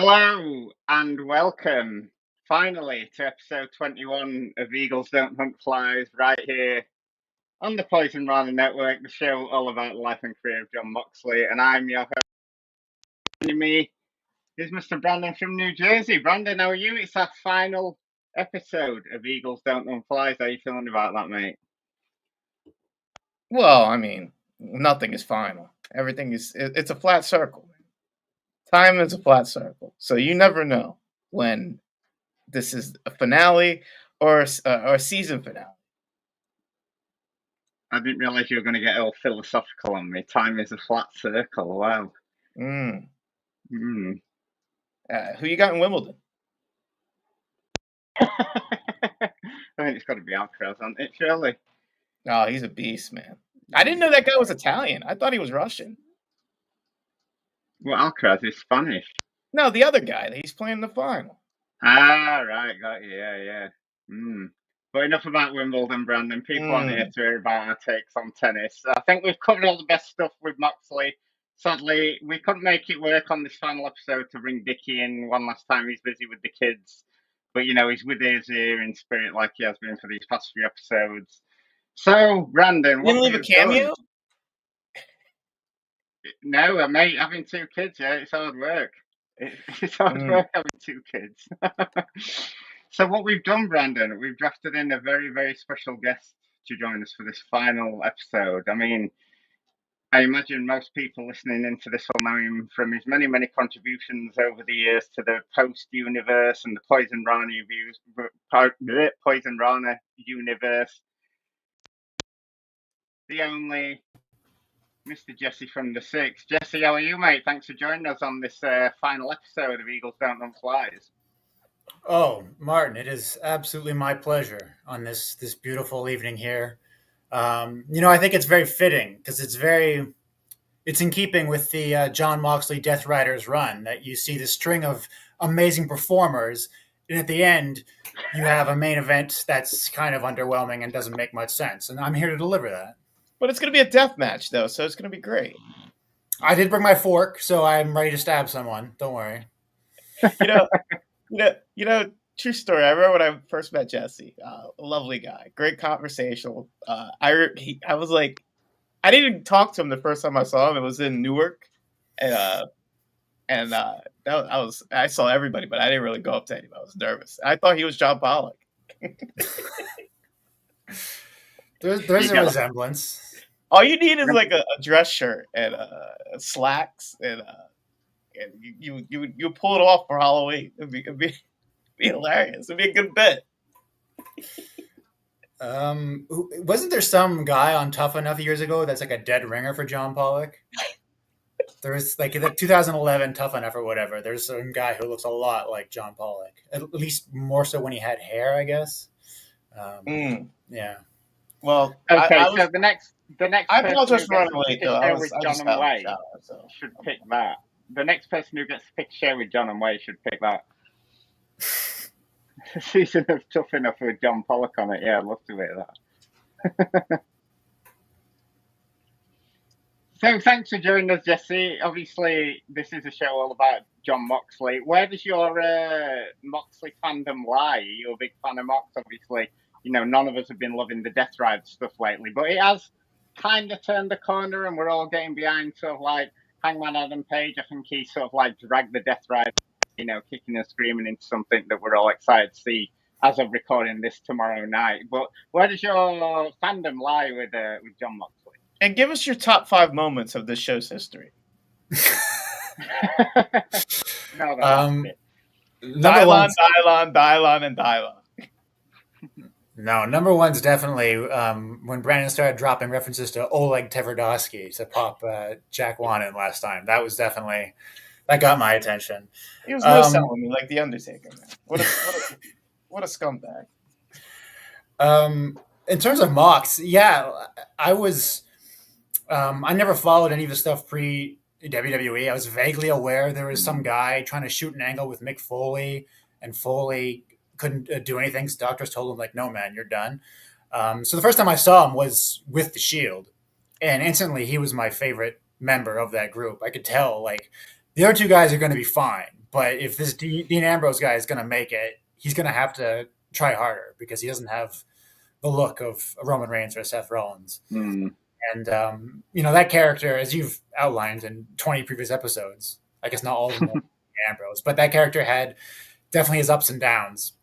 Hello and welcome finally to episode 21 of Eagles Don't Hunt Flies, right here on the Poison Rana Network, the show all about the life and career of John Moxley. And I'm your host. Joining me is Mr. Brandon from New Jersey. Brandon, how are you? It's our final episode of Eagles Don't Hunt Flies. How are you feeling about that, mate? Well, I mean, nothing is final. Everything it's a flat circle. Time is a flat circle. So you never know when this is a finale or a season finale. I didn't realize you were going to get all philosophical on me. Time is a flat circle. Wow. Who you got in Wimbledon? I think it's got to be Alcaraz, hasn't it, surely? Oh, he's a beast, man. I didn't know that guy was Italian. I thought he was Russian. Well, Alcaraz is Spanish. No, the other guy. He's playing the final. Ah, right, got you. Yeah. But enough about Wimbledon, Brandon. People aren't here to hear about our takes on tennis. I think we've covered all the best stuff with Moxley. Sadly, we couldn't make it work on this final episode to bring Dickie in one last time. He's busy with the kids. But, he's with us here in spirit like he has been for these past few episodes. So, Brandon, what didn't leave a cameo? Done? No, mate, having two kids, yeah, it's hard work. It's hard work having two kids. So what we've done, Brandon, we've drafted in a very, very special guest to join us for this final episode. I mean, I imagine most people listening into this will know him from his many, many contributions over the years to the Post universe and the Poison Rana universe. The only Mr. Jesse from the Six. Jesse, how are you, mate? Thanks for joining us on this final episode of Eagles Don't Hunt Flies. Oh, Martin, it is absolutely my pleasure on this beautiful evening here. I think it's very fitting because it's in keeping with the John Moxley Death Riders run that you see the string of amazing performers, and at the end you have a main event that's kind of underwhelming and doesn't make much sense. And I'm here to deliver that. But it's going to be a death match, though, so it's going to be great. I did bring my fork, so I'm ready to stab someone. Don't worry. True story. I remember when I first met Jesse. A lovely guy, great conversational. I was like, I didn't talk to him the first time I saw him. It was in Newark, I saw everybody, but I didn't really go up to anybody. I was nervous. I thought he was John Pollock. There's a resemblance. All you need is like a dress shirt and slacks, and you pull it off for Halloween. It'd be hilarious. It'd be a good bit. Wasn't there some guy on Tough Enough years ago that's like a dead ringer for John Pollock? There was like the 2011 Tough Enough or whatever. There's some guy who looks a lot like John Pollock, at least more so when he had hair, I guess. Yeah. Well, okay. So the next. I apologize for running late, though. With John and Way should pick that. The next person who gets to pick a show with John and Way should pick that. A season of Tough Enough with John Pollock on it. Yeah, I'd love to hear that. So thanks for joining us, Jesse. Obviously, this is a show all about John Moxley. Where does your Moxley fandom lie? Are you a big fan of Mox? Obviously, none of us have been loving the Death Ride stuff lately, but it has kind of turned the corner, and we're all getting behind sort of like Hangman Adam Page. I think he sort of like dragged the Death Ride, kicking and screaming into something that we're all excited to see as of recording this tomorrow night. But where does your fandom lie with John Moxley? And give us your top 5 moments of this show's history. No, that's it. Dylon, and Dylon. No, number one's definitely when Brandon started dropping references to Oleg Tverdovsky to pop Jack Wan in last time. That got my attention. He was no-selling me like The Undertaker, man. What a scumbag. In terms of Mox, yeah, I was. I never followed any of the stuff pre-WWE. I was vaguely aware there was some guy trying to shoot an angle with Mick Foley, and Foley couldn't do anything. So doctors told him, like, no, man, you're done. So the first time I saw him was with The Shield, and instantly he was my favorite member of that group. I could tell, like, the other two guys are going to be fine, But if this Dean Ambrose guy is going to make it, he's going to have to try harder because he doesn't have the look of Roman Reigns or Seth Rollins. Mm. And, that character, as you've outlined in 20 previous episodes, I guess not all of them were Ambrose, but that character had definitely his ups and downs.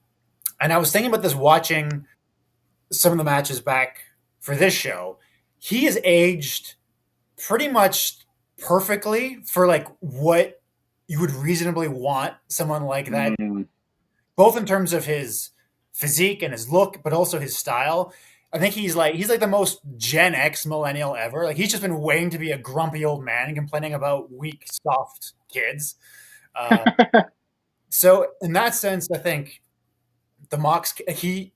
And I was thinking about this watching some of the matches back for this show. He is aged pretty much perfectly for like what you would reasonably want someone like that, both in terms of his physique and his look, but also his style. I think he's like the most Gen X millennial ever. Like he's just been waiting to be a grumpy old man and complaining about weak, soft kids. So in that sense, I think the Mox, he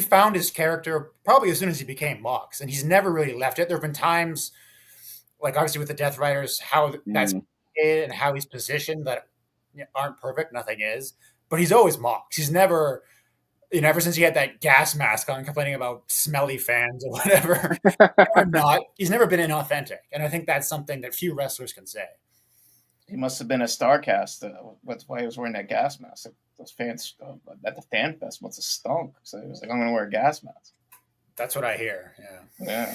found his character probably as soon as he became Mox, and he's never really left it. There have been times, like obviously with the Death Riders, how that's and how he's positioned that aren't perfect. Nothing is, but he's always Mox. He's never, ever since he had that gas mask on, complaining about smelly fans or whatever. He's never been inauthentic, and I think that's something that few wrestlers can say. He must have been a StarCast. That's why he was wearing that gas mask. Those fans at the Fan Fest must have stunk. So he was like, I'm going to wear a gas mask. That's what I hear. Yeah.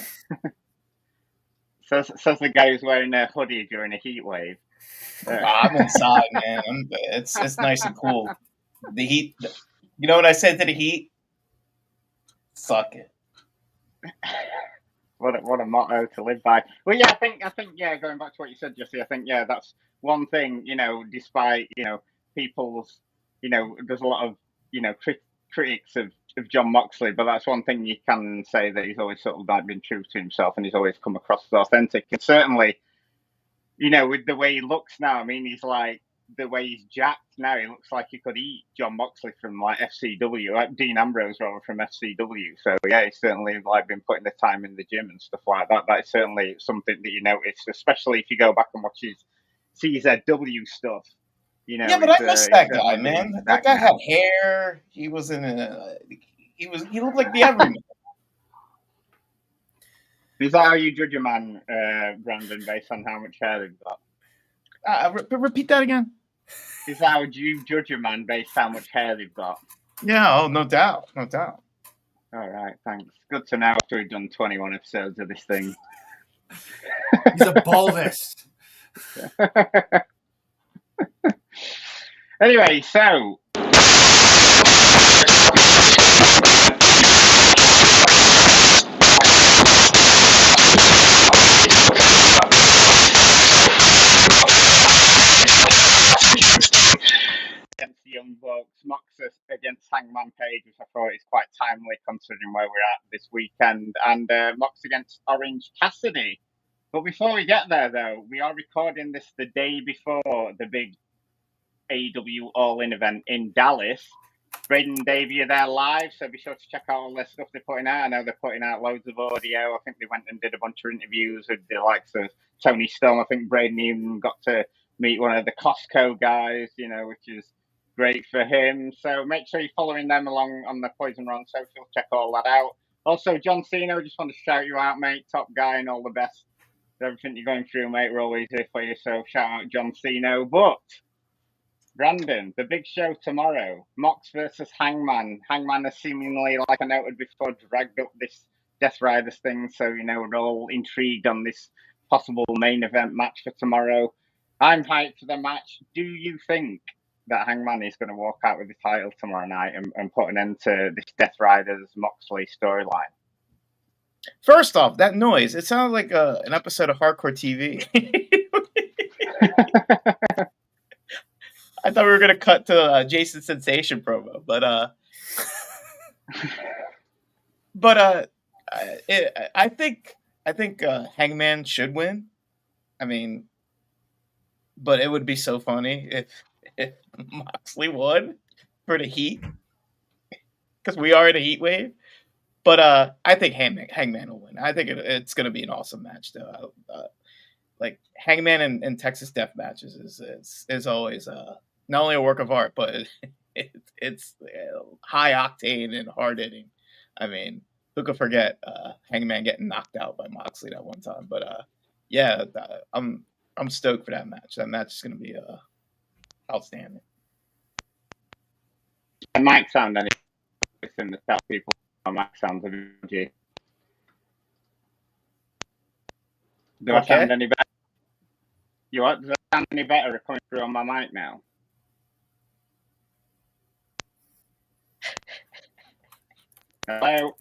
Says the guy who's wearing a hoodie during a heat wave. I'm inside, man. It's nice and cool. The heat. You know what I said to the heat? Suck it. What a motto to live by. Well, yeah, I think, going back to what you said, Jesse, I think, that's one thing, despite, people's, there's a lot of, critics of Jon Moxley, but that's one thing you can say, that he's always sort of like been true to himself, and he's always come across as authentic. And certainly, with the way he looks now, I mean, he's like, the way he's jacked now, he looks like he could eat Jon Moxley from like FCW, like Dean Ambrose rather, from FCW. So yeah, he's certainly like been putting the time in the gym and stuff like that. That is certainly something that you notice, especially if you go back and watch his CZW stuff. Yeah, but I miss that guy, man. That guy had hair. He was he looked like the everyman. Is that how you judge a man, Brandon, based on how much hair they've got? Repeat that again. Is that how you judge a man based on how much hair they've got? Yeah, no doubt. All right, thanks. Good to know after we've done 21 episodes of this thing. He's a baldest. Anyway, so against the Young Bucks, Mox against Hangman Page, which I thought is quite timely considering where we're at this weekend, and Mox against Orange Cassidy. But before we get there, though, we are recording this the day before the big AEW All-In event in Dallas. Braden and Davey are there live, so be sure to check out all their stuff they're putting out. I know they're putting out loads of audio. I think they went and did a bunch of interviews with the likes of Tony Storm. I think Braden even got to meet one of the Costco guys, which is great for him. So make sure you're following them along on the Poison Run social. Check all that out. Also, John Cena, just want to shout you out, mate. Top guy and all the best. Everything you're going through, mate, we're always here for you. So shout out John Cena. But Brandon, the big show tomorrow, Mox versus Hangman. Hangman has seemingly, like I noted before, dragged up this Death Riders thing. So, we're all intrigued on this possible main event match for tomorrow. I'm hyped for the match. Do you think that Hangman is going to walk out with the title tomorrow night and put an end to this Death Riders Moxley storyline? First off, that noise, it sounded like an episode of Hardcore TV. I thought we were going to cut to Jason Sensation promo, but I think Hangman should win. I mean, but it would be so funny if Moxley won for the Heat, because we are in a heat wave. But I think Hangman will win. I think it's going to be an awesome match, though. Like Hangman and Texas Death matches is always not only a work of art, but it's high octane and hard hitting. I mean, who could forget Hangman getting knocked out by Moxley that one time? But yeah, I'm stoked for that match. That match is going to be outstanding. mic sound any in the chat, people? My mic sounds a bit. Do I sound any better? You what? Does it sound any better coming through on my mic now? Hello.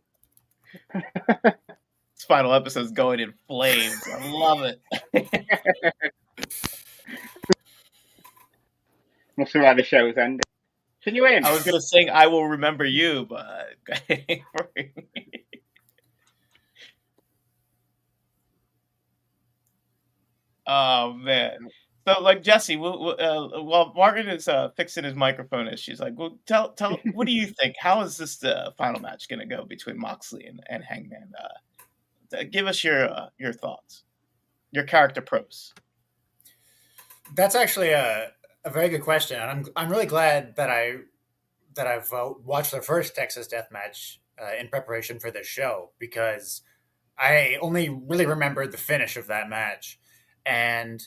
This final episode's going in flames. I love it. Must be why the show's ending. Can you hear me? I was gonna sing "I Will Remember You," but oh man. So, like Jesse, while Martin is fixing his microphone issues, like, well, tell, what do you think? How is this final match going to go between Moxley and Hangman? Give us your thoughts, your character pros. That's actually a very good question, and I'm really glad that I've watched the first Texas Death Match in preparation for this show, because I only really remembered the finish of that match, and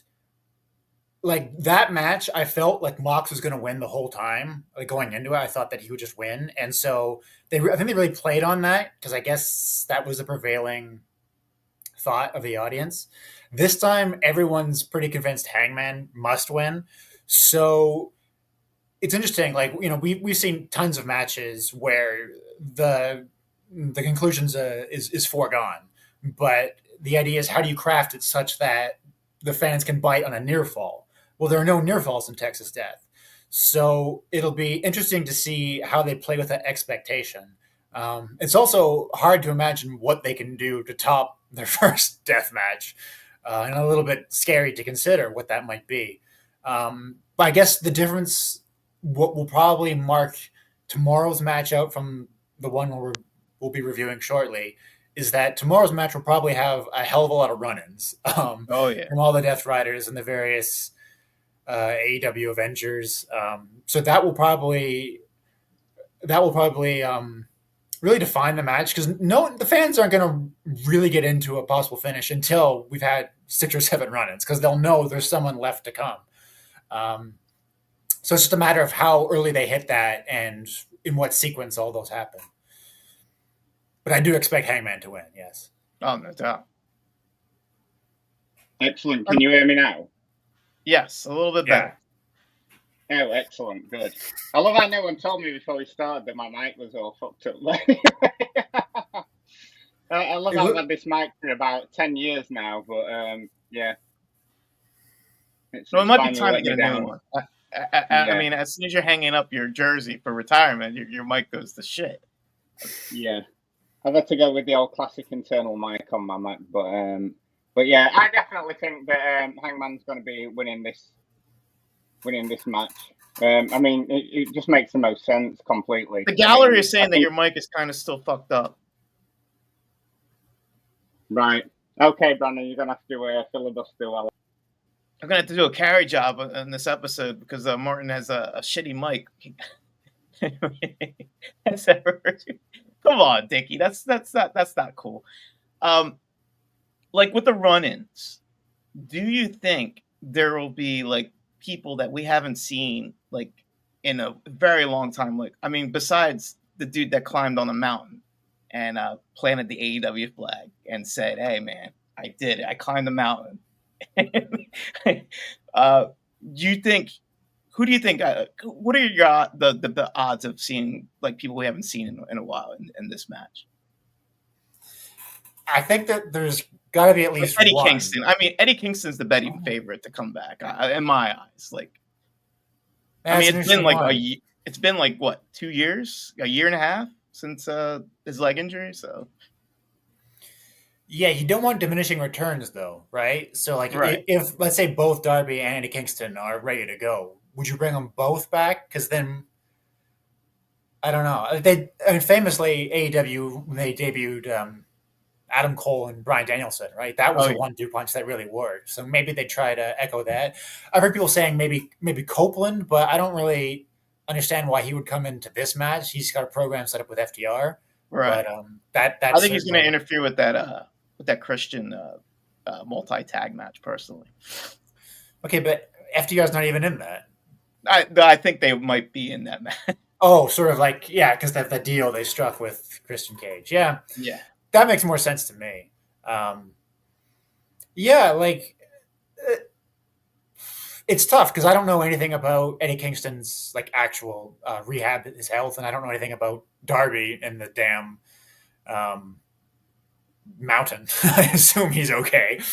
like that match, I felt like Mox was going to win the whole time. Like going into it, I thought that he would just win, and so I think they really played on that, because I guess that was the prevailing thought of the audience. This time, everyone's pretty convinced Hangman must win. So it's interesting. Like, you know, we've seen tons of matches where the conclusions is foregone, but the idea is, how do you craft it such that the fans can bite on a near fall? Well, there are no near falls in Texas Death, so it'll be interesting to see how they play with that expectation. It's also hard to imagine what they can do to top their first death match, and a little bit scary to consider what that might be. But I guess the difference, what will probably mark tomorrow's match out from the one we'll be reviewing shortly, is that tomorrow's match will probably have a hell of a lot of run-ins from all the Death Riders and the various AEW Avengers. So that will probably really define the match, because the fans aren't going to really get into a possible finish until we've had 6 or 7 run-ins, because they'll know there's someone left to come. So it's just a matter of how early they hit that and in what sequence all those happen. But I do expect Hangman to win, yes. Oh, no doubt. Excellent. Can you hear me now? Yes, a little bit better. Oh, excellent. Good. I love how no one told me before we started that my mic was all fucked up. I love how I've had this mic for about 10 years now, but yeah. So it might be time to get a new one. I mean, as soon as you're hanging up your jersey for retirement, your mic goes to shit. Yeah. I've had to go with the old classic internal mic on my Mac, but yeah, I definitely think that Hangman's going to be winning this match. I mean, it just makes the most sense completely. The gallery is saying that your mic is kind of still fucked up. Right. Okay, Brandon, you're going to have to do a filibuster. I'm going to have to do a carry job in this episode, because Martin has a shitty mic. Come on, Dickie. That's not cool. Like with the run-ins, do you think there will be like people that we haven't seen like in a very long time? Like, I mean, besides the dude that climbed on the mountain and planted the AEW flag and said, "Hey, man, I did it. I climbed the mountain." Do you think? Who do you think? What are your the odds of seeing like people we haven't seen in a while in this match? I think that there's got to be at least Eddie one. Kingston. I mean, Eddie Kingston's the betting favorite to come back in my eyes. Like, I mean, it's been like what, 2 years, a year and a half since his leg injury. So yeah, you don't want diminishing returns though, right? So like, if let's say both Darby and Eddie Kingston are ready to go, would you bring them both back? Because then I don't know. Famously AEW, when they debuted Adam Cole and Bryan Danielson, right? That was a 1-2 punch that really worked. So maybe they try to echo that. I've heard people saying maybe Copeland, but I don't really understand why he would come into this match. He's got a program set up with FTR, right? But I think he's going to interfere with that Christian multi-tag match personally. Okay, but FTR's not even in that. I think they might be in that match. Oh, sort of like, yeah, because that deal they struck with Christian Cage. Yeah, Yeah. that makes more sense to me. Yeah, like it's tough because I don't know anything about Eddie Kingston's like actual rehab, his health, and I don't know anything about Darby and the damn um, mountain. I assume he's okay, I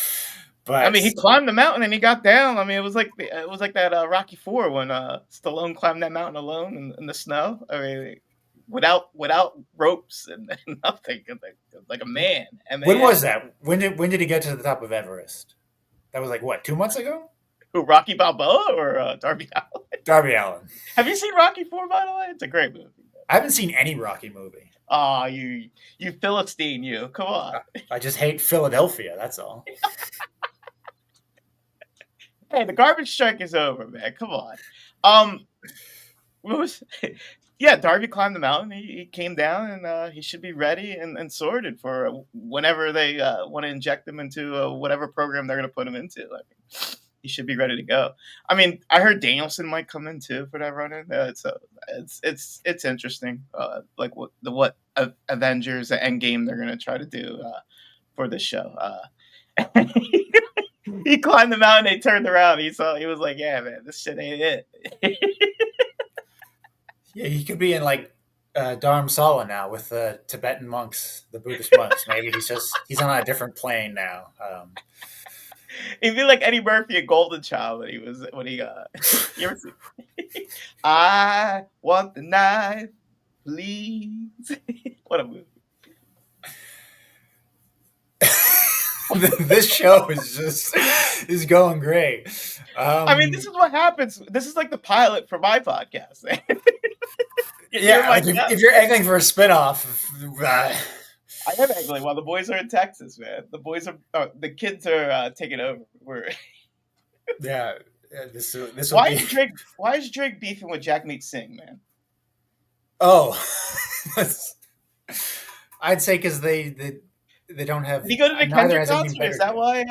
but mean, he climbed the mountain and he got down. I mean, it was like that Rocky IV when Stallone climbed that mountain alone in the snow. I mean, without ropes and nothing, like a man. And when yeah, was that? When did he get to the top of Everest? That was like what, 2 months ago? who, Rocky Balboa or Darby Allin? Darby Allin. Have you seen Rocky IV, by the way? It's a great movie. I haven't seen any Rocky movie. Oh, you Philistine, you. Come on. I just hate Philadelphia. That's all. Hey, the garbage strike is over, man. Come on. What was? Yeah, Darby climbed the mountain. He came down, and he should be ready and sorted for whenever they want to inject him into whatever program they're going to put him into. I mean, he should be ready to go. I mean, I heard Danielson might come in too for that run-in. It's interesting. Like what Avengers Endgame they're going to try to do for this show. He climbed the mountain. He turned around. He was like, "Yeah, man, this shit ain't it." Yeah, he could be in like Dharamsala now with the Tibetan monks, the Buddhist monks. Maybe he's on a different plane now. He'd be like Eddie Murphy in Golden Child when he you ever see? I want the knife, please. What a movie. This show is going great. I mean, this is what happens. This is like the pilot for my podcast. Yeah, like if you're angling for a spinoff, I am angling while the boys are in Texas, man. The boys are, the kids are taking over. Yeah. This why is Drake beefing with Jack Meat Singh, man? Oh, I'd say because they don't have. Did he go to the Kendrick concert? Is that why?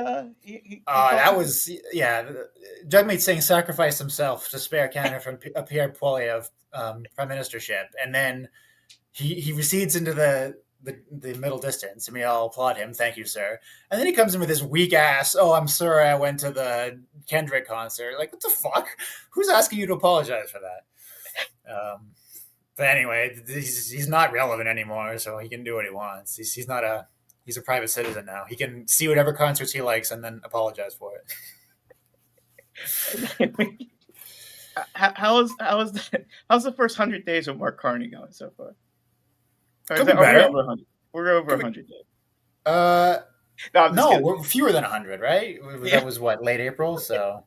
That was Jagmeet Singh sacrificed himself to spare Canada from Pierre Poilievre prime ministership, and then he recedes into the middle distance, and we all applaud him. Thank you, sir. And then he comes in with this weak ass. Oh, I'm sorry, I went to the Kendrick concert. Like, what the fuck? Who's asking you to apologize for that? But anyway, he's not relevant anymore, so he can do what he wants. He's a private citizen now. He can see whatever concerts he likes and then apologize for it. How's the first 100 days of Mark Carney going so far? Could be better. We're over 100 days. No, we're fewer than 100, right? Yeah. That was what, late April. So,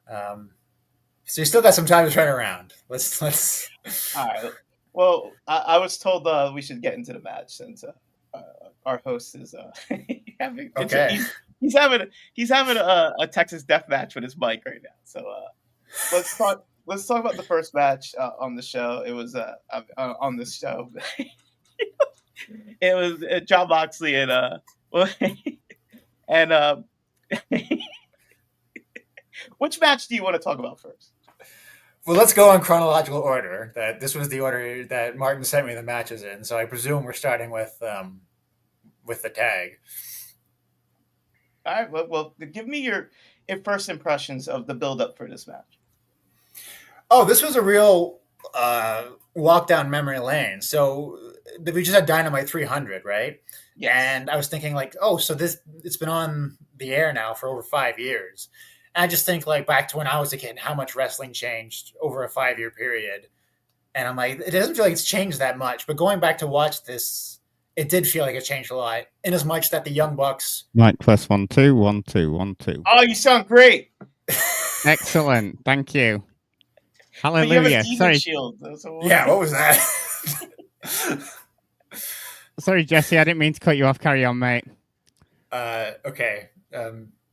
so you still got some time to turn around. Let's. All right. Well, I was told we should get into the match since our host is having. Okay. He's having a Texas death match with his mic right now. So let's talk about the first match on the show. It was on this show. It was Jon Moxley and and which match do you want to talk about first? Well, let's go in chronological order. That this was the order that Martin sent me the matches in, so I presume we're starting with the tag. All right. Well, give me your first impressions of the build-up for this match. Oh, this was a real walk down memory lane. So we just had Dynamite 300, right? Yes. And I was thinking like, oh, so it's been on the air now for over 5 years. And I just think like back to when I was a kid, how much wrestling changed over a 5-year period. And I'm like, it doesn't feel like it's changed that much. But going back to watch this, it did feel like it changed a lot. In as much that the Young Bucks. Mic test 1 2 1 2 1 2. Oh, you sound great. Excellent. Thank you. Hallelujah. Sorry. Shield. Yeah, what was that? Sorry, Jesse. I didn't mean to cut you off. Carry on, mate. Okay.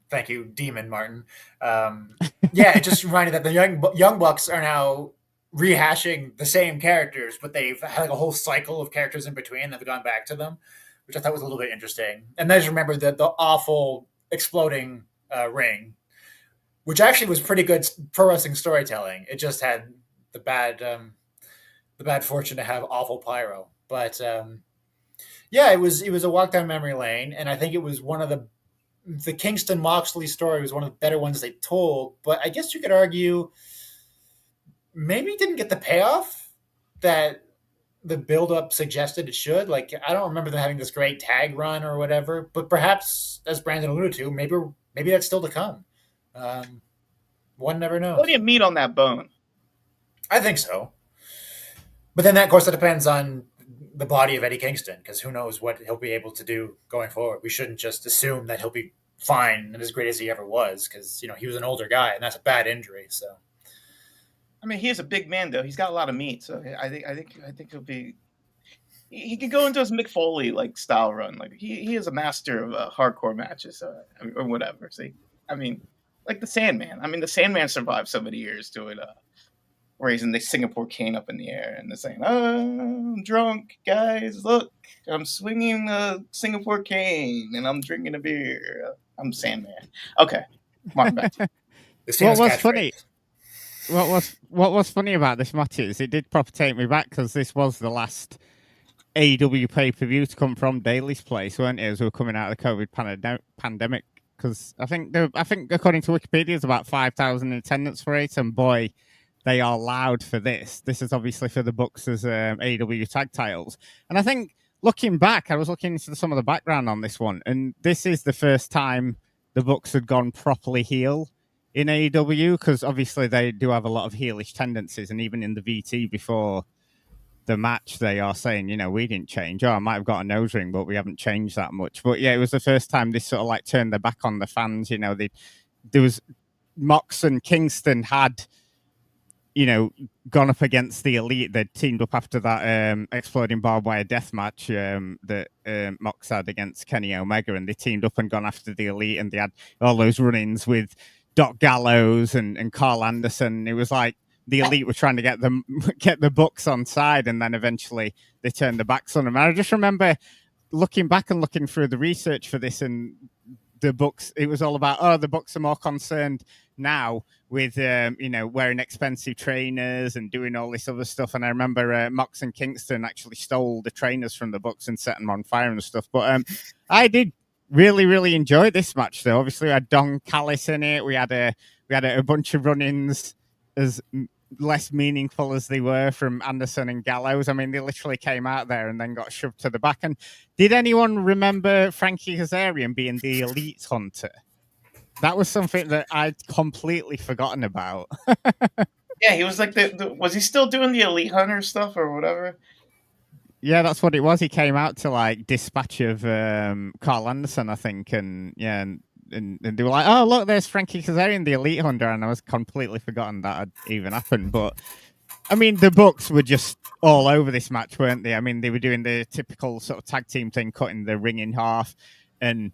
Thank you, Demon Martin. Yeah, it just reminded that the Young Bucks are now rehashing the same characters, but they've had like a whole cycle of characters in between that have gone back to them, which I thought was a little bit interesting. And then I just remember the awful exploding ring, which actually was pretty good pro wrestling storytelling. It just had the the bad fortune to have awful pyro. But yeah, it was a walk down memory lane, and I think it was one of the Kingston Moxley story was one of the better ones they told. But I guess you could argue maybe didn't get the payoff that the build-up suggested it should. Like, I don't remember them having this great tag run or whatever, but perhaps, as Brandon alluded to, maybe that's still to come. One never knows. Plenty of meat on that bone. I think so. But then, that, of course, that depends on the body of Eddie Kingston, because who knows what he'll be able to do going forward. We shouldn't just assume that he'll be fine and as great as he ever was, because, he was an older guy, and that's a bad injury, so... I mean, he is a big man, though. He's got a lot of meat, so I think he'll be. He could go into his Mick Foley style run. Like he is a master of hardcore matches or whatever. See, I mean, like the Sandman. I mean, the Sandman survived so many years doing raising the Singapore cane up in the air and they're saying, "Oh, I'm drunk, guys. Look, I'm swinging a Singapore cane and I'm drinking a beer. I'm Sandman." Okay, Martin, back to you. What was funny? What was funny about this match is it did proper take me back, because this was the last AEW pay-per-view to come from Daly's place, weren't it? As we were coming out of the COVID pandemic, because I think according to Wikipedia, there's about 5,000 in attendance for it, and boy, they are loud for this. This is obviously for the Bucks as AEW tag titles, and I think looking back, I was looking into some of the background on this one, and this is the first time the Bucks had gone properly heel in AEW, because obviously they do have a lot of heelish tendencies, and even in the VT before the match, they are saying, we didn't change. I might have got a nose ring, but we haven't changed that much. But yeah, it was the first time they sort of turned their back on the fans. There was Mox and Kingston had, gone up against the Elite. They'd teamed up after that exploding barbed wire death match that Mox had against Kenny Omega, and they teamed up and gone after the Elite, and they had all those run-ins with Doc Gallows and Carl Anderson. It was like the Elite were trying to get the Bucks on side, and then eventually they turned their backs on them. And I just remember looking back and looking through the research for this, and the Bucks, it was all about, the Bucks are more concerned now with wearing expensive trainers and doing all this other stuff. And I remember Mox and Kingston actually stole the trainers from the Bucks and set them on fire and stuff. But I did really, really enjoyed this match, though. Obviously, we had Don Callis in it. We had a bunch of run-ins, as less meaningful as they were, from Anderson and Gallows. I mean, they literally came out there and then got shoved to the back. And did anyone remember Frankie Kazarian being the Elite Hunter? That was something that I'd completely forgotten about. Yeah, he was like was he still doing the Elite Hunter stuff or whatever? Yeah, that's what it was. He came out to dispatch of Carl Anderson, I think, and yeah, and they were like, "Oh, look, there's Frankie Kazarian, the Elite Hunter," and I was completely forgotten that had even happened. But I mean, the Bucks were just all over this match, weren't they? I mean, they were doing the typical sort of tag team thing, cutting the ring in half and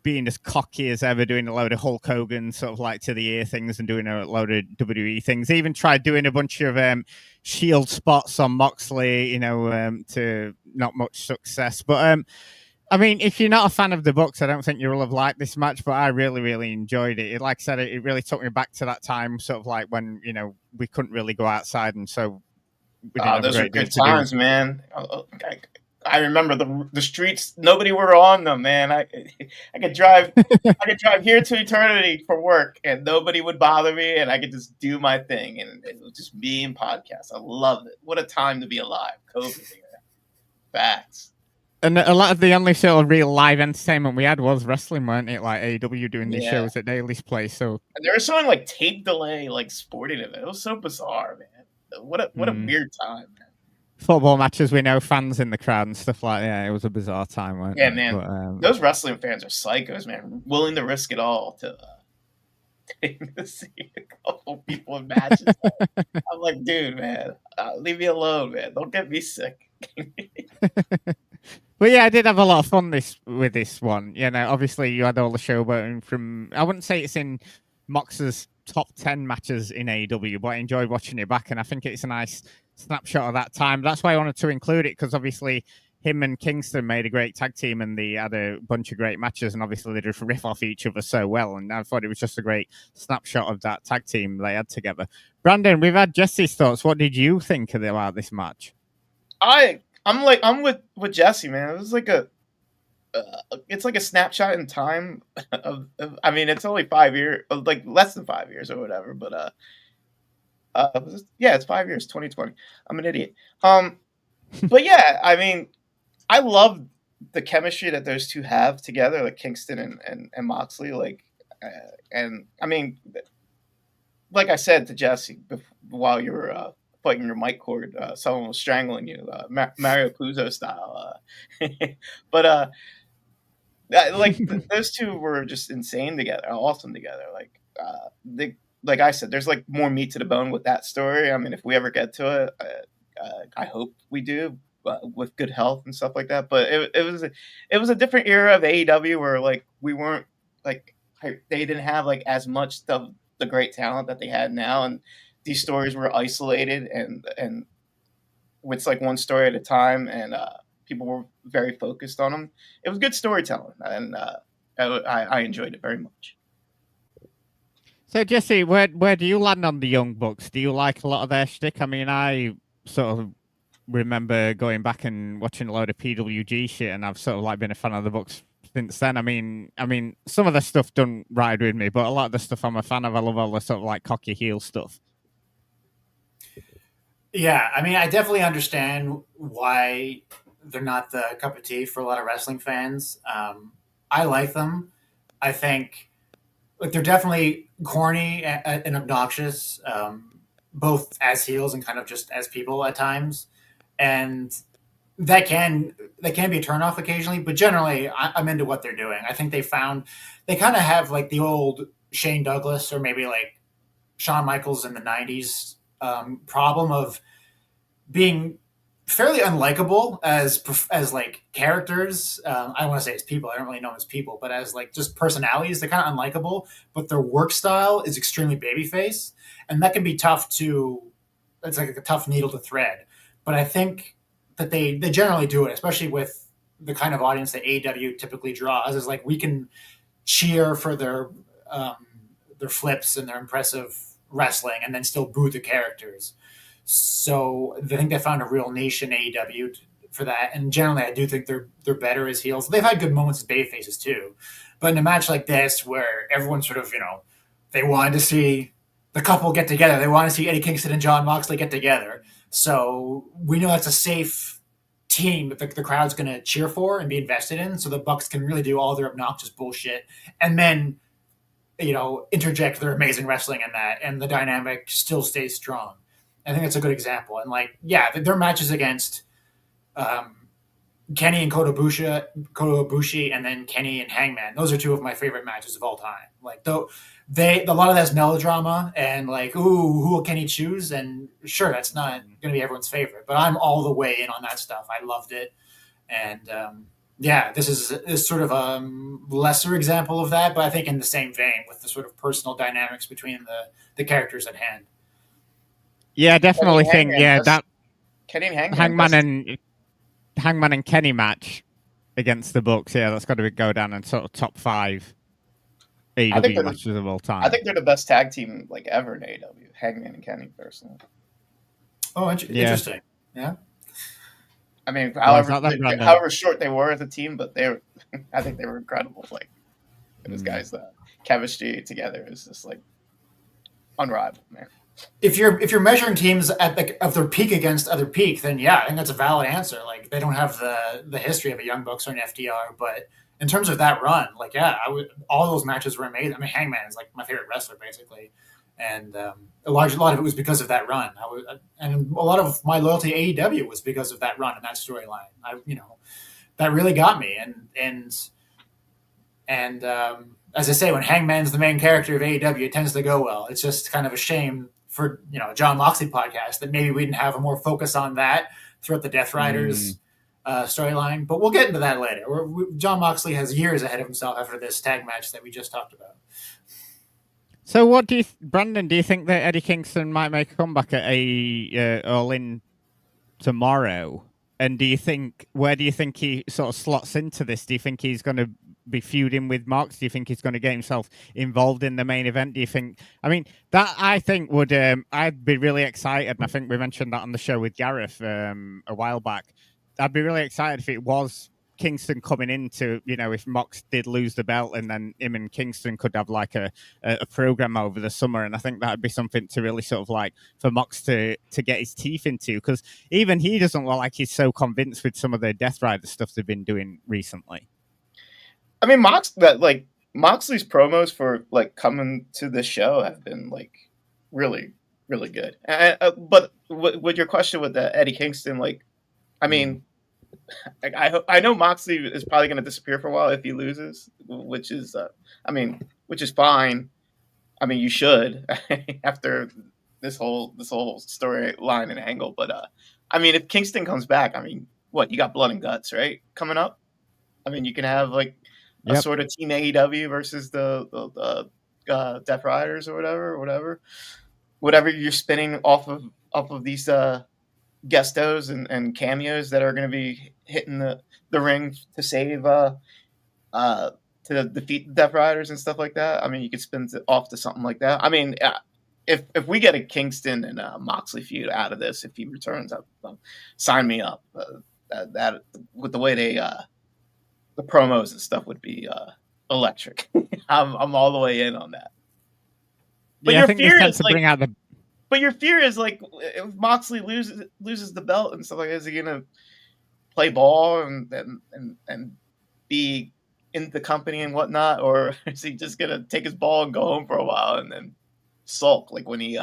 being as cocky as ever, doing a load of Hulk Hogan sort of to the ear things and doing a load of WWE things. They even tried doing a bunch of Shield spots on Moxley, to not much success. But I mean, if you're not a fan of the Bucks, I don't think you'll have liked this match, but I really, really enjoyed it. Like I said, it really took me back to that time, sort of when, we couldn't really go outside, and so we didn't have those a are great good deal to do. times, man. I remember the streets. Nobody were on them, man. I could drive here to eternity for work, and nobody would bother me, and I could just do my thing, and it was just me and podcasts. I loved it. What a time to be alive. COVID era. Facts. And a lot of the only sort of real live entertainment we had was wrestling, weren't it? Like AEW doing these shows at Daly's place. So and there was something tape delay, sporting event. It was so bizarre, man. What a weird time, man. Football matches, we know fans in the crowd and stuff like that. Yeah, it was a bizarre time, weren't it? Yeah, man. But, those wrestling fans are psychos, man. Willing to risk it all to see a couple people in matches. I'm like, dude, man, leave me alone, man. Don't get me sick. But yeah, I did have a lot of fun with this one. Obviously you had all the showboating from, I wouldn't say it's in Mox's top 10 matches in AEW, but I enjoyed watching it back, and I think it's a nice snapshot of that time. That's why I wanted to include it, because obviously him and Kingston made a great tag team, and they had a bunch of great matches, and obviously they just riff off each other so well. And I thought it was just a great snapshot of that tag team they had together. Brandon, we've had Jesse's thoughts. What did you think about this match? I'm with Jesse, man. It was like it's like a snapshot in time I mean, it's only 5 years, like less than 5 years or whatever, but it's 5 years, 2020. I'm an idiot. But yeah, I mean, I love the chemistry that those two have together, like Kingston and Moxley. Like, and I mean, like I said to Jesse while you were fighting your mic cord, someone was strangling you, Mario Puzo style. But like those two were just insane together, awesome together. Like I said, there's like more meat to the bone with that story. I mean, if we ever get to it, I hope we do, with good health and stuff like that. But it was a different era of AEW where like we weren't like they didn't have like as much of the great talent that they had now, and these stories were isolated and it's like one story at a time, and people were very focused on them. It was good storytelling, and I enjoyed it very much. So, Jesse, where do you land on the Young Bucks? Do you like a lot of their shtick? I mean, I sort of remember going back and watching a load of PWG shit, and I've sort of like been a fan of the Bucks since then. I mean, some of the stuff don't ride with me, but a lot of the stuff I'm a fan of. I love all the sort of like cocky heel stuff. Yeah, I mean, I definitely understand why they're not the cup of tea for a lot of wrestling fans. I like them. I think like they're definitely corny and obnoxious, both as heels and kind of just as people at times, and that can be a turnoff occasionally. But generally, I'm into what they're doing. I think they kind of have like the old Shane Douglas or maybe like Shawn Michaels in the '90s problem of being fairly unlikable as like characters. I don't want to say as people. I don't really know them as people, but as like just personalities, they're kind of unlikable. But their work style is extremely babyface, and that can be tough to. It's like a tough needle to thread. But I think that they generally do it, especially with the kind of audience that AEW typically draws. Is like we can cheer for their flips and their impressive wrestling, and then still boo the characters. So I think they found a real niche in AEW for that. And generally, I do think they're better as heels. They've had good moments as babyfaces too. But in a match like this, where everyone sort of, they wanted to see the couple get together. They want to see Eddie Kingston and Jon Moxley get together. So we know that's a safe team that the crowd's going to cheer for and be invested in. So the Bucks can really do all their obnoxious bullshit. And then, interject their amazing wrestling in that. And the dynamic still stays strong. I think that's a good example. And their matches against Kenny and Kota Ibushi, and then Kenny and Hangman. Those are two of my favorite matches of all time. Like though a lot of that's melodrama and like, ooh, who will Kenny choose? And sure, that's not going to be everyone's favorite, but I'm all the way in on that stuff. I loved it, and this is sort of a lesser example of that, but I think in the same vein with the sort of personal dynamics between the characters at hand. Yeah, definitely think that Kenny and Hangman and Kenny match against the Bucks. Yeah, that's got to go down in sort of top 5 AEW matches of all time. I think they're the best tag team like ever in AEW. Hangman and Kenny, personally. Oh, interesting. Yeah. I mean, however short they were as a team, but I think they were incredible. Like those guys, the chemistry together is just like unrivaled, man. If you're measuring teams at their peak against other peak, then yeah, I think that's a valid answer. Like they don't have the history of a Young Bucks or an FDR, but in terms of that run, all those matches were amazing. I mean, Hangman is like my favorite wrestler, basically, and a lot of it was because of that run. And a lot of my loyalty to AEW was because of that run and that storyline. That really got me. And as I say, when Hangman's the main character of AEW, it tends to go well. It's just kind of a shame for Jon Moxley podcast that maybe we didn't have a more focus on that throughout the Death Riders storyline, but we'll get into that later. Jon Moxley has years ahead of himself after this tag match that we just talked about. So what Brandon, do you think that Eddie Kingston might make a comeback at All In tomorrow? And where do you think he sort of slots into this? Do you think he's going to be feuding with Mox? Do you think he's going to get himself involved in the main event? Do you think? I mean, that I think would I'd be really excited. And I think we mentioned that on the show with Gareth a while back. I'd be really excited if it was Kingston coming into, if Mox did lose the belt, and then him and Kingston could have like a program over the summer. And I think that'd be something to really sort of like for Mox to get his teeth into, because even he doesn't look like he's so convinced with some of the Death Rider stuff they've been doing recently. I mean, Moxley's promos for like coming to the show have been like really, really good. But with your question with Eddie Kingston, like, I mean, I know Moxley is probably going to disappear for a while if he loses, which is fine. I mean, you should after this whole storyline and angle. But I mean, if Kingston comes back, I mean, what, you got Blood and Guts, right, coming up? I mean, you can have like a sort of team AEW versus the Death Riders or whatever you're spinning off of these guestos and cameos that are going to be hitting the ring to save to defeat the Death Riders and stuff like that. I mean, you could spin it off to something like that. I mean, if we get a Kingston and Moxley feud out of this, if he returns, sign me up. That with the way they the promos and stuff would be electric. I'm all the way in on that. But your fear is like, but your fear is like, if Moxley loses the belt and stuff like that, is he gonna play ball and be in the company and whatnot, or is he just gonna take his ball and go home for a while and then sulk? Like when he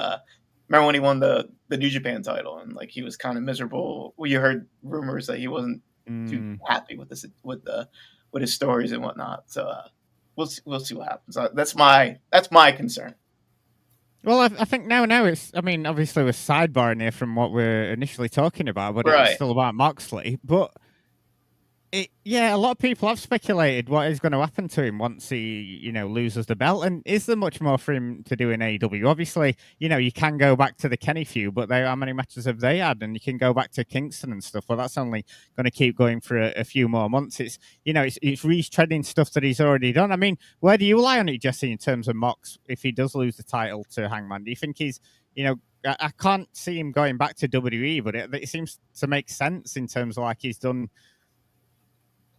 remember when he won the New Japan title and like he was kind of miserable. Well, you heard rumors that he wasn't too happy with his stories and whatnot. So we'll see what happens. That's my concern. Well, I think now it's, I mean, obviously we're sidebarring here from what we're initially talking about, but right. It's still about Moxley. But a lot of people have speculated what is going to happen to him once he, loses the belt. And is there much more for him to do in AEW? Obviously, you can go back to the Kenny feud, but how many matches have they had? And you can go back to Kingston and stuff. Well, that's only going to keep going for a few more months. It's, it's retreading stuff that he's already done. I mean, where do you rely on it, Jesse, in terms of Mox, if he does lose the title to Hangman? Do you think he's, I can't see him going back to WWE, but it seems to make sense in terms of like he's done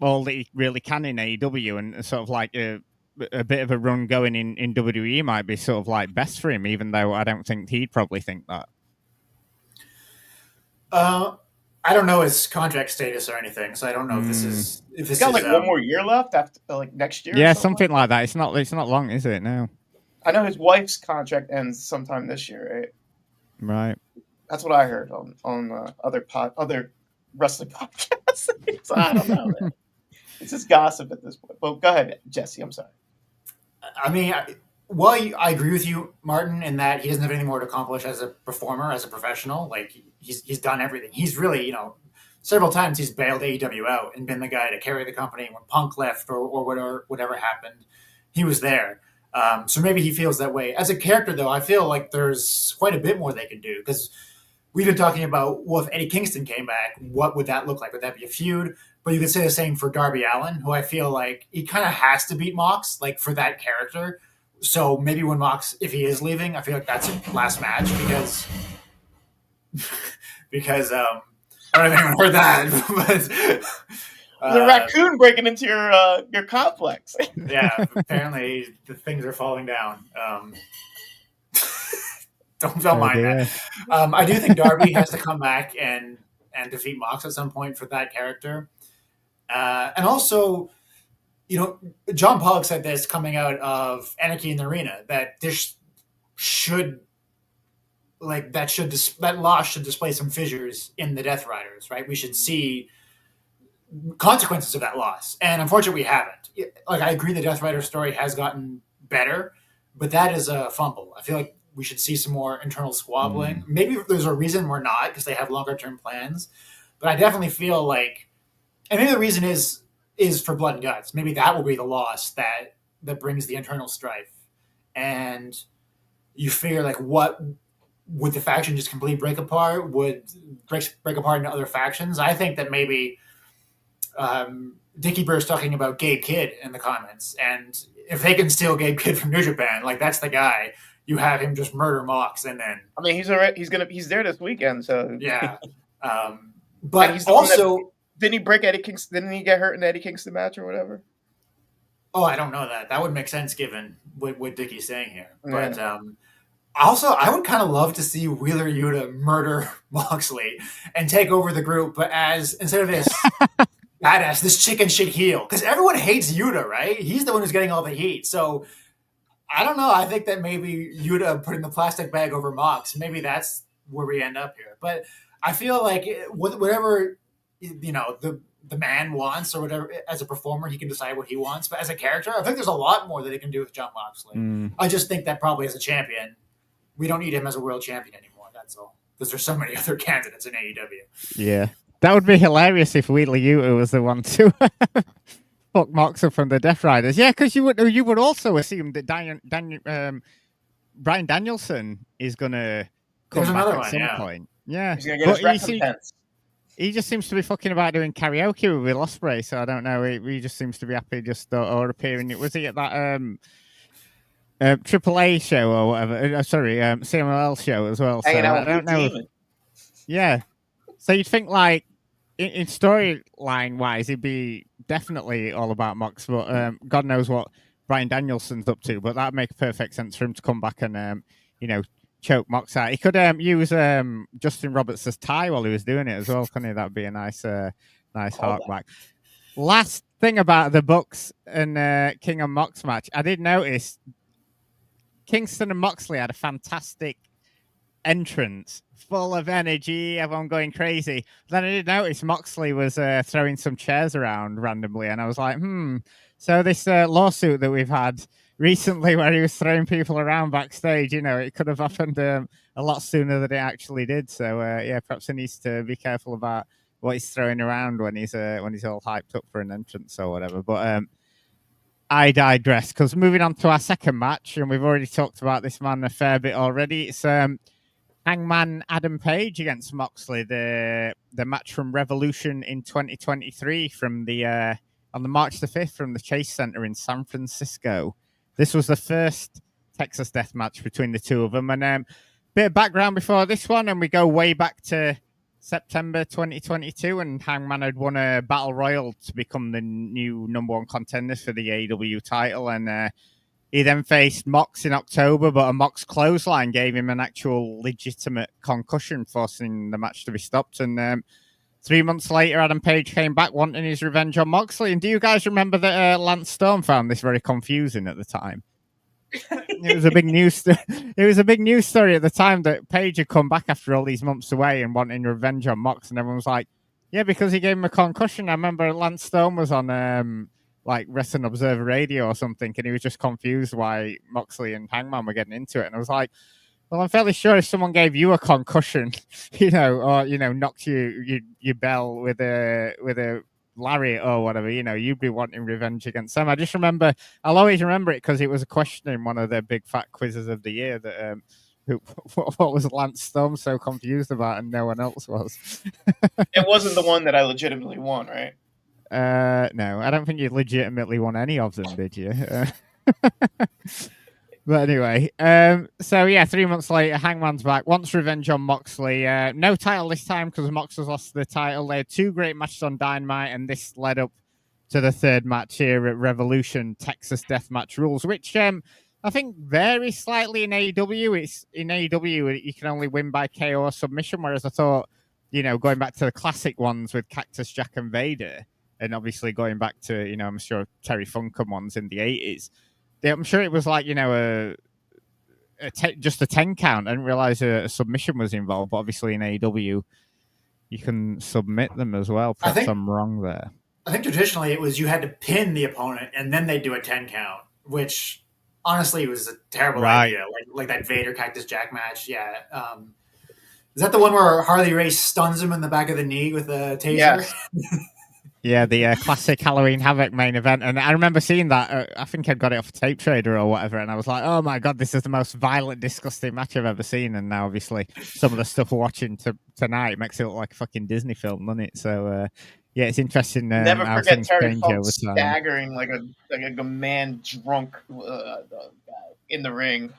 all that he really can in AEW, and sort of like a bit of a run going in WWE might be sort of like best for him, even though I don't think he'd probably think that. I don't know his contract status or anything, so I don't know if this is he's got like one more year left after like next year. Yeah, something like that. It's not long, is it? No. I know his wife's contract ends sometime this year, right? Right. That's what I heard on other wrestling podcasts. So I don't know, man. It's just gossip at this point. Well, go ahead, Jesse. I'm sorry. I mean, I agree with you, Martin, in that he doesn't have anything more to accomplish as a performer, as a professional. Like he's done everything. He's really, several times he's bailed AEW out and been the guy to carry the company when Punk left or whatever happened. He was there. So maybe he feels that way. As a character, though, I feel like there's quite a bit more they could do, because we've been talking about, well, if Eddie Kingston came back, what would that look like? Would that be a feud? But you could say the same for Darby Allin, who I feel like he kind of has to beat Mox, like for that character. So maybe when Mox, if he is leaving, I feel like that's a last match because I don't know if anyone heard that, but the raccoon breaking into your complex. Yeah, apparently the things are falling down. Don't mind that. I do think Darby has to come back and defeat Mox at some point for that character. And also, John Pollock said this coming out of Anarchy in the Arena, that this that loss should display some fissures in the Death Riders, right? We should see consequences of that loss. And unfortunately, we haven't. Like, I agree the Death Rider story has gotten better, but that is a fumble. I feel like we should see some more internal squabbling. Maybe there's a reason we're not, because they have longer term plans. But I definitely feel like, and maybe the reason is for Blood and Guts. Maybe that will be the loss that brings the internal strife. And you figure like what would the faction just completely break apart? Would break apart into other factions? I think that maybe Dickie Burr's talking about Gabe Kidd in the comments, and if they can steal Gabe Kidd from New Japan, like that's the guy. You have him just murder Mox, and then I mean, he's there this weekend, so yeah. And But he's the one that- also, didn't he break Eddie Kingston? Didn't he get hurt in the Eddie Kingston match or whatever? oh, I don't know that. That would make sense given what Dickie's saying here. Yeah. But also, I would kind of love to see Wheeler Yuta murder Moxley and take over the group, but as instead of this badass, this chicken shit heel, because everyone hates Yuta, right? He's the one who's getting all the heat. So I don't know. I think that maybe Yuta putting the plastic bag over Mox, maybe that's where we end up here. But I feel like whatever the man wants or whatever, as a performer, he can decide what he wants. But as a character, I think there's a lot more that he can do with Jon Moxley. I just think that probably as a champion, we don't need him as a world champion anymore. That's all. Because there's so many other candidates in AEW. Yeah. That would be hilarious if Wheeler Yuta was the one to fuck Mox up from the Death Riders. Yeah, because you would also assume that Bryan Danielson is going to come back at some point. Yeah. He's going to get his recompense. He just seems to be fucking about doing karaoke with Ospreay, so I don't know. He just seems to be happy just or appearing. Was he at that AAA show or whatever? CMLL show as well. So I don't know. Yeah. So you'd think like in storyline wise, it'd be definitely all about Mox, but God knows what Bryan Danielson's up to. But that'd make perfect sense for him to come back and choke Mox out. He could use Justin Roberts as tie while he was doing it as well, couldn't he? That'd be a nice hark back. Last thing about the Bucks and King and Mox match, I did notice Kingston and Moxley had a fantastic entrance, full of energy, everyone going crazy. Then I did notice Moxley was throwing some chairs around randomly, and I was like, so this lawsuit that we've had recently where he was throwing people around backstage, it could have happened a lot sooner than it actually did. So perhaps he needs to be careful about what he's throwing around when he's all hyped up for an entrance or whatever. But I digress, because moving on to our second match, and we've already talked about this man a fair bit already. It's Hangman Adam Page against Moxley, the match from Revolution in 2023 from on the March the 5th from the Chase Center in San Francisco. This was the first Texas Death match between the two of them. And bit of background before this one, and we go way back to September 2022, and Hangman had won a Battle Royal to become the new number one contender for the AEW title. And he then faced Mox in October, but a Mox clothesline gave him an actual legitimate concussion, forcing the match to be stopped. And 3 months later, Adam Page came back wanting his revenge on Moxley. And do you guys remember that Lance Storm found this very confusing at the time? It was a big news. It was a big news story at the time that Page had come back after all these months away and wanting revenge on Mox, and everyone was like, "Yeah, because he gave him a concussion." I remember Lance Storm was on like Wrestling Observer Radio or something, and he was just confused why Moxley and Hangman were getting into it. And I was like, well, I'm fairly sure if someone gave you a concussion, or knocked your bell with a lariat or whatever, you'd be wanting revenge against them. I'll always remember it because it was a question in one of the big fat quizzes of the year that what was Lance Storm so confused about and no one else was. It wasn't the one that I legitimately won, right? No, I don't think you legitimately won any of them, did you? But anyway, 3 months later, Hangman's back, wants revenge on Moxley. No title this time because Mox has lost the title. They had two great matches on Dynamite, and this led up to the third match here at Revolution, Texas Deathmatch Rules, which I think varies slightly in AEW. It's in AEW, you can only win by KO or submission, whereas I thought, going back to the classic ones with Cactus Jack and Vader, and obviously going back to, I'm sure Terry Funkin ones in the 80s. I'm sure it was like, just a 10 count. I didn't realize a submission was involved, but obviously in AEW, you can submit them as well. Perhaps I'm wrong there. I think traditionally it was you had to pin the opponent and then they do a 10 count, which honestly was a terrible idea. Like that Vader Cactus Jack match. Yeah. Is that the one where Harley Race stuns him in the back of the knee with a taser? Yes. Yeah, the classic Halloween Havoc main event. And I remember seeing that. I think I'd got it off a tape trader or whatever. And I was like, oh my God, this is the most violent, disgusting match I've ever seen. And now, obviously, some of the stuff we're watching tonight makes it look like a fucking Disney film, doesn't it? So, yeah, it's interesting Never how forget things Terry change Funk over time. staggering like a man drunk in the ring.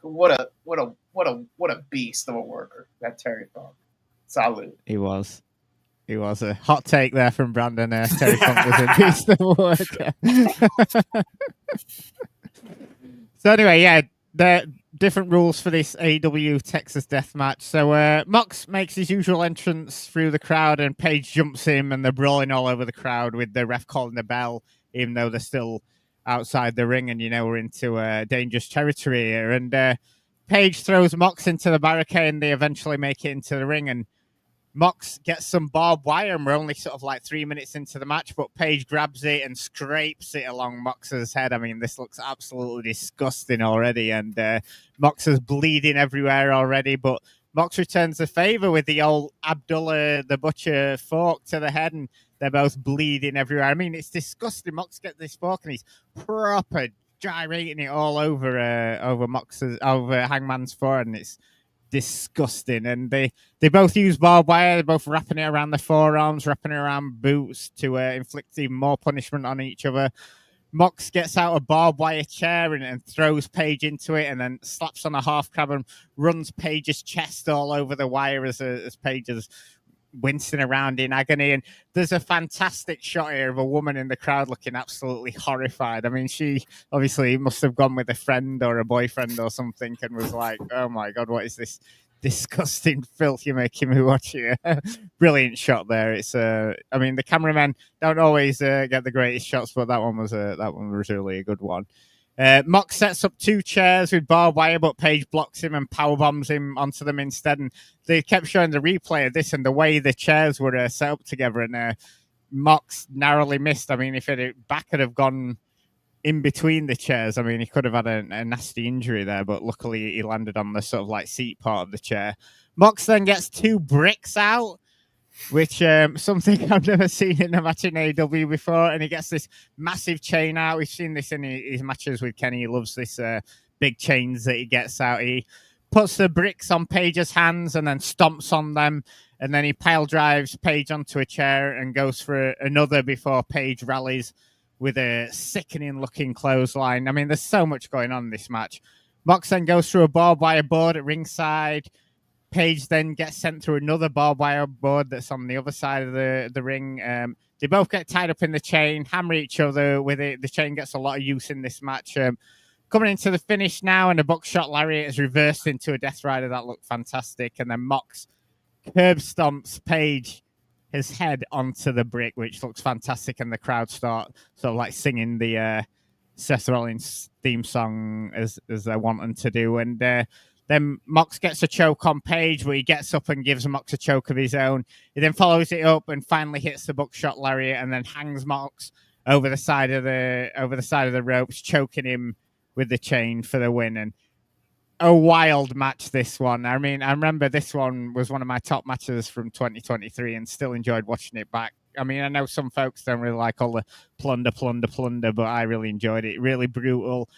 What a beast of a worker that Terry Funk. Salute. He was a hot take there from Brandon. Terry Funk was a beast of a worker. So anyway, yeah, the different rules for this AEW Texas Death Match. So Mox makes his usual entrance through the crowd, and Page jumps him, and they're brawling all over the crowd with the ref calling the bell, even though they're still outside the ring, and we're into dangerous territory here. And Page throws Mox into the barricade, and they eventually make it into the ring, and Mox gets some barbed wire, and we're only sort of like 3 minutes into the match, but Page grabs it and scrapes it along Mox's head. I mean, this looks absolutely disgusting already, and Mox is bleeding everywhere already, but Mox returns the favor with the old Abdullah the Butcher fork to the head, and they're both bleeding everywhere. I mean, it's disgusting. Mox gets this fork, and he's proper gyrating it all over Hangman's forehead, and it's disgusting. And they both use barbed wire. They're both wrapping it around the forearms, wrapping it around boots to inflict even more punishment on each other. Mox gets out a barbed wire chair and throws Page into it, and then slaps on a half crab and runs Page's chest all over the wire as Page is wincing around in agony. And there's a fantastic shot here of a woman in the crowd looking absolutely horrified. I mean, she obviously must have gone with a friend or a boyfriend or something and was like, oh my God, what is this disgusting filth you're making me watch here? Brilliant shot there. It's I mean, the cameramen don't always get the greatest shots, but that one was really a good one. Mox sets up two chairs with barbed wire, but Page blocks him and powerbombs him onto them instead. And they kept showing the replay of this and the way the chairs were set up together. And Mox narrowly missed. I mean, if back had have gone in between the chairs, I mean, he could have had a nasty injury there. But luckily, he landed on the sort of like seat part of the chair. Mox then gets two bricks out, which something I've never seen in a match in AEW before, and he gets this massive chain out. We've seen this in his matches with Kenny. He loves this big chains that he gets out. He puts the bricks on Page's hands and then stomps on them, and then he pile drives Page onto a chair and goes for another before Page rallies with a sickening looking clothesline. I mean, there's so much going on in this match. Mox then goes through a barbed wire board at ringside. Page then gets sent through another barbed wire board that's on the other side of the ring. They both get tied up in the chain, hammer each other with it. The chain gets a lot of use in this match. Coming into the finish now, and a buckshot lariat is reversed into a Death Rider. That looked fantastic. And then Mox curb stomps Page, his head onto the brick, which looks fantastic. And the crowd start sort of like singing the Seth Rollins theme song as they want them to do. And then Mox gets a choke on Page, where he gets up and gives Mox a choke of his own. He then follows it up and finally hits the buckshot lariat, and then hangs Mox over the side of the ropes, choking him with the chain for the win. And a wild match, this one. I mean, I remember this one was one of my top matches from 2023, and still enjoyed watching it back. I mean, I know some folks don't really like all the plunder, but I really enjoyed it. Really brutal.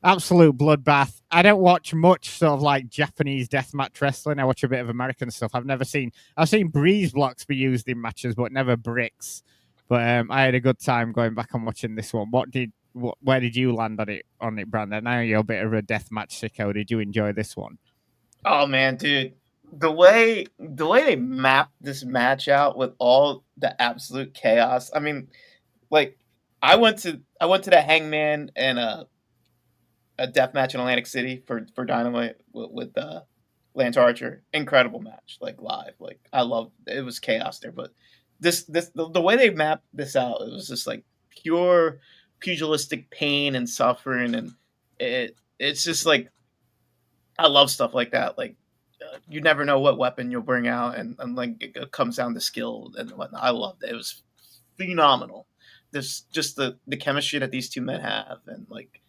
Absolute bloodbath. I don't watch much sort of like Japanese deathmatch wrestling. I watch a bit of American stuff. I've seen breeze blocks be used in matches, but never bricks. But I had a good time going back and watching this one. Where did you land on it, Brandon? I know you're a bit of a deathmatch sicko. Did you enjoy this one? Oh man, dude. The way they mapped this match out with all the absolute chaos. I mean, like I went to the Hangman and a death match in Atlantic City for Dynamite with Lance Archer. Incredible match, like live. Like I loved it. Was chaos there, but the way they mapped this out, it was just like pure pugilistic pain and suffering, and it's just like I love stuff like that. Like you never know what weapon you'll bring out, and like it comes down to skill and whatnot. I loved it. It was phenomenal. There's just the chemistry that these two men have, and like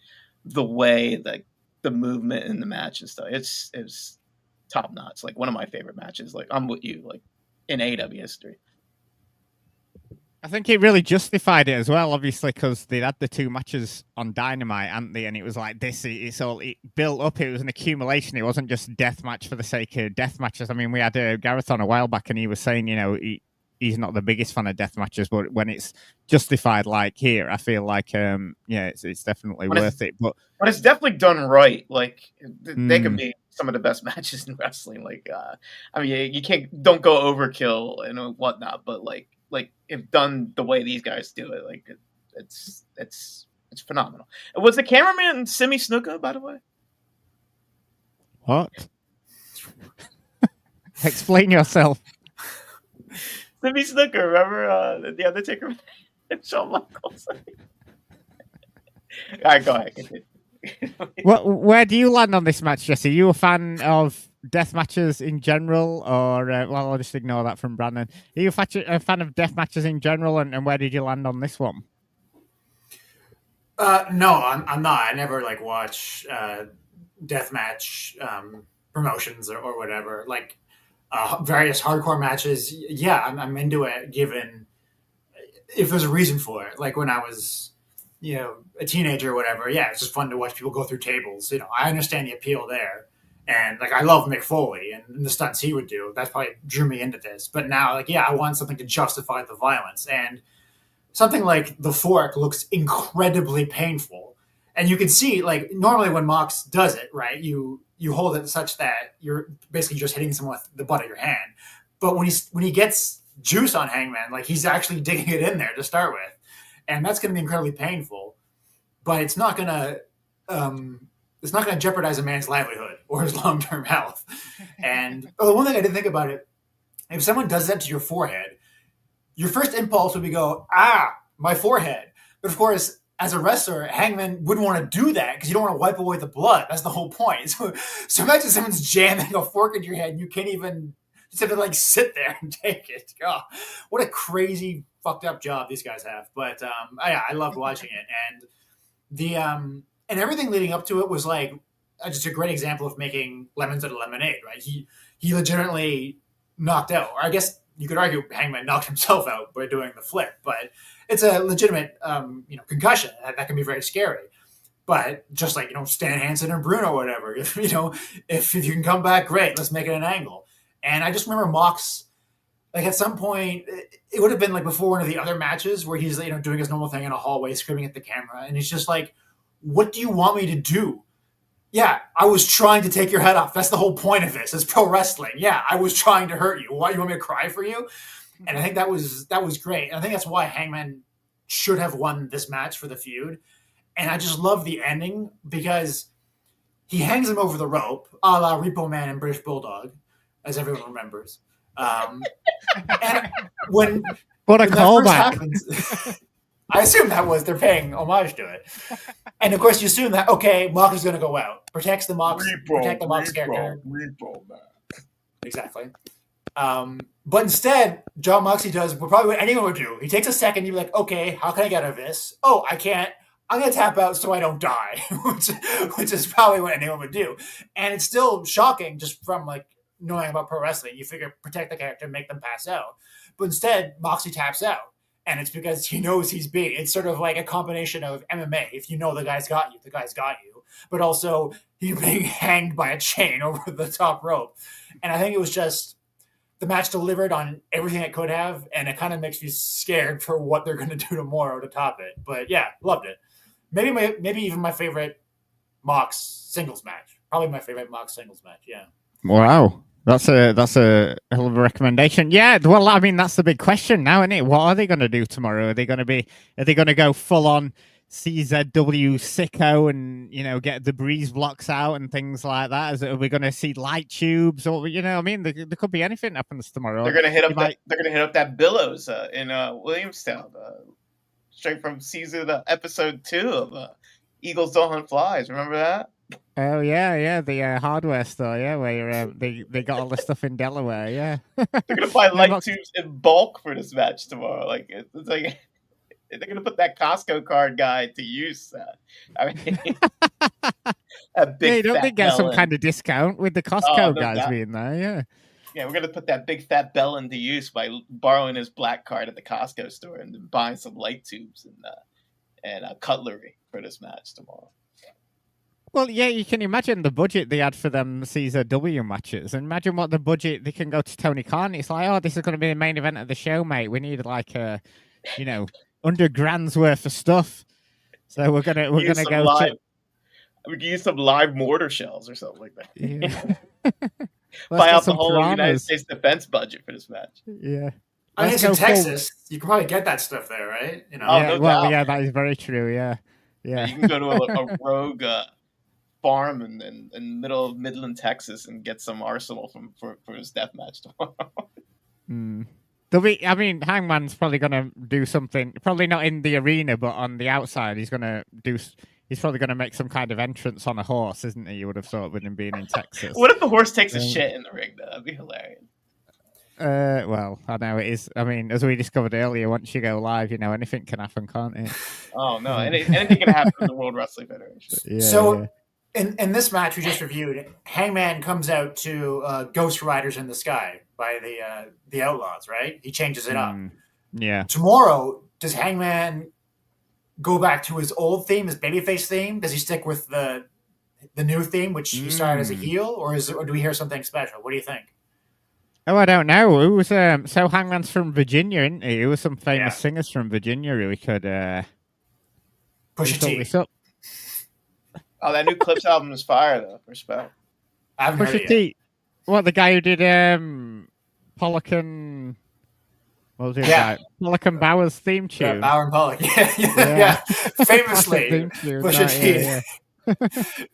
the way like the movement in the match and stuff. It's top notch. Like one of my favorite matches. Like I'm with you. Like in AEW history. I think it really justified it as well, obviously, because they had the 2 matches on Dynamite, hadn't they? And it was like this. It built up. It was an accumulation. It wasn't just death match for the sake of death matches. I mean, we had Gareth on a while back, and he was saying, he's not the biggest fan of death matches, but when it's justified like here, I feel like it's definitely worth it. But it's definitely done right. Like they can be some of the best matches in wrestling. Like I mean, you don't go overkill and whatnot, but like if done the way these guys do it, like it's phenomenal. Was the cameraman Simi Snuka, by the way? What? Explain yourself. Simi Snuka, remember the Undertaker and Shawn Michaels? All right, go ahead. Continue. Where do you land on this match, Jesse? Are you a fan of death matches in general, or I'll just ignore that from Brandon. Are you a fan of death matches in general, and where did you land on this one? No, I'm not. I never watch death match promotions or whatever. Like various hardcore matches. Yeah, I'm into it. Given if there's a reason for it, like when I was a teenager or whatever. Yeah, it's just fun to watch people go through tables. I understand the appeal there. And I love Mick Foley and the stunts he would do. That's probably drew me into this. But now, I want something to justify the violence. And something like the fork looks incredibly painful. And you can see, normally when Mox does it, right, you hold it such that you're basically just hitting someone with the butt of your hand. But when he gets juice on Hangman, he's actually digging it in there to start with. And that's going to be incredibly painful. But it's not going to jeopardize a man's livelihood or his long-term health. And the one thing I didn't think about it, if someone does that to your forehead, your first impulse would be go, my forehead. But of course, as a wrestler, Hangman wouldn't want to do that because you don't want to wipe away the blood. That's the whole point. So imagine someone's jamming a fork into your head and you can't even just have to sit there and take it. Oh, what a crazy fucked up job these guys have. But I loved watching it. And the and everything leading up to it was just a great example of making lemons out of lemonade, right? He legitimately knocked out, or I guess you could argue Hangman knocked himself out by doing the flip, but it's a legitimate concussion that can be very scary. But just Stan Hansen and Bruno or whatever, if you can come back, great, let's make it an angle. And I just remember Mox, at some point, it would have been before one of the other matches where he's doing his normal thing in a hallway, screaming at the camera, and he's just what do you want me to do? Yeah, I was trying to take your head off. That's the whole point of this. It's pro wrestling. Yeah, I was trying to hurt you. Why, you want me to cry for you? And I think that was great. And I think that's why Hangman should have won this match for the feud. And I just love the ending because he hangs him over the rope, a la Repo Man and British Bulldog, as everyone remembers. And when what a callback! Happens, I assume that was they're paying homage to it. And of course, you assume that, okay, Mox is going to go out. Protect the Mox character. Repo Man. Exactly. But instead, John Moxley does probably what anyone would do. He takes a second, you're like, okay, how can I get out of this? Oh, I can't. I'm going to tap out so I don't die, which is probably what anyone would do. And it's still shocking just from knowing about pro wrestling. You figure protect the character, make them pass out. But instead, Moxley taps out. And it's because he knows he's big. It's sort of like a combination of MMA. If you know the guy's got you, the guy's got you. But also, he's being hanged by a chain over the top rope. And I think it was just the match delivered on everything it could have. And it kind of makes me scared for what they're going to do tomorrow to top it. But yeah, loved it. Maybe even my favorite Mox singles match. Probably my favorite Mox singles match, yeah. Wow. That's a hell of a recommendation. Yeah, well, I mean, that's the big question now, isn't it? What are they going to do tomorrow? Are they going to go full on CZW sicko and get the breeze blocks out and things like that? Are we going to see light tubes or I mean, there could be anything happens tomorrow. They're going to hit up they're going to hit up that Billows in Williamstown, straight from episode 2 of Eagles Don't Hunt Flies. Remember that? Oh yeah, the hardware store, yeah, where they got all the stuff in Delaware, yeah. They're gonna buy light tubes in bulk for this match tomorrow. It's they're gonna put that Costco card guy to use. I mean, a big. Yeah, don't they get melon. some kind of discount with the Costco guys being there? Yeah. Yeah, we're gonna put that big fat bell into use by borrowing his black card at the Costco store and then buying some light tubes and cutlery for this match tomorrow. Well, yeah, you can imagine the budget they had for them CZW matches, and imagine what the budget they can go to Tony Khan. It's like, oh, this is going to be the main event of the show, mate. We need like $100,000's worth of stuff. So we're gonna go to. We can use some live mortar shells or something like that. Yeah. Buy out the whole United States defense budget for this match. Yeah. I mean, it's in Texas. You can probably get that stuff there, right? You know. Yeah, well, yeah, that is very true. Yeah. You can go to a rogue farm in the middle of Midland, Texas, and get some arsenal for his death match tomorrow. Hangman's probably gonna do something. Probably not in the arena, but on the outside, he's probably going to make some kind of entrance on a horse, isn't he? You would have thought with him being in Texas. What if the horse takes a shit in the ring, though? That'd be hilarious. Well, I know it is. I mean, as we discovered earlier, once you go live, anything can happen, can't it? Oh, no. Anything can happen in the World Wrestling Federation. Yeah, so, in this match we just reviewed, Hangman comes out to Ghost Riders in the Sky by the Outlaws, right? He changes it up. Yeah. Tomorrow, does Hangman go back to his old theme, his babyface theme? Does he stick with the new theme, which he started as a heel, or do we hear something special? What do you think? Oh, I don't know. Who was so Hangman's from Virginia, isn't he? Who was some famous singers from Virginia who we could Pusha T. Oh, that new Clips album is fire though. Respect. I haven't heard it yet. What, the guy who did Pollock and what was it? Pollock and Bauer's theme tune. Yeah, Bauer and Pollock. Yeah. Famously, Pusha T.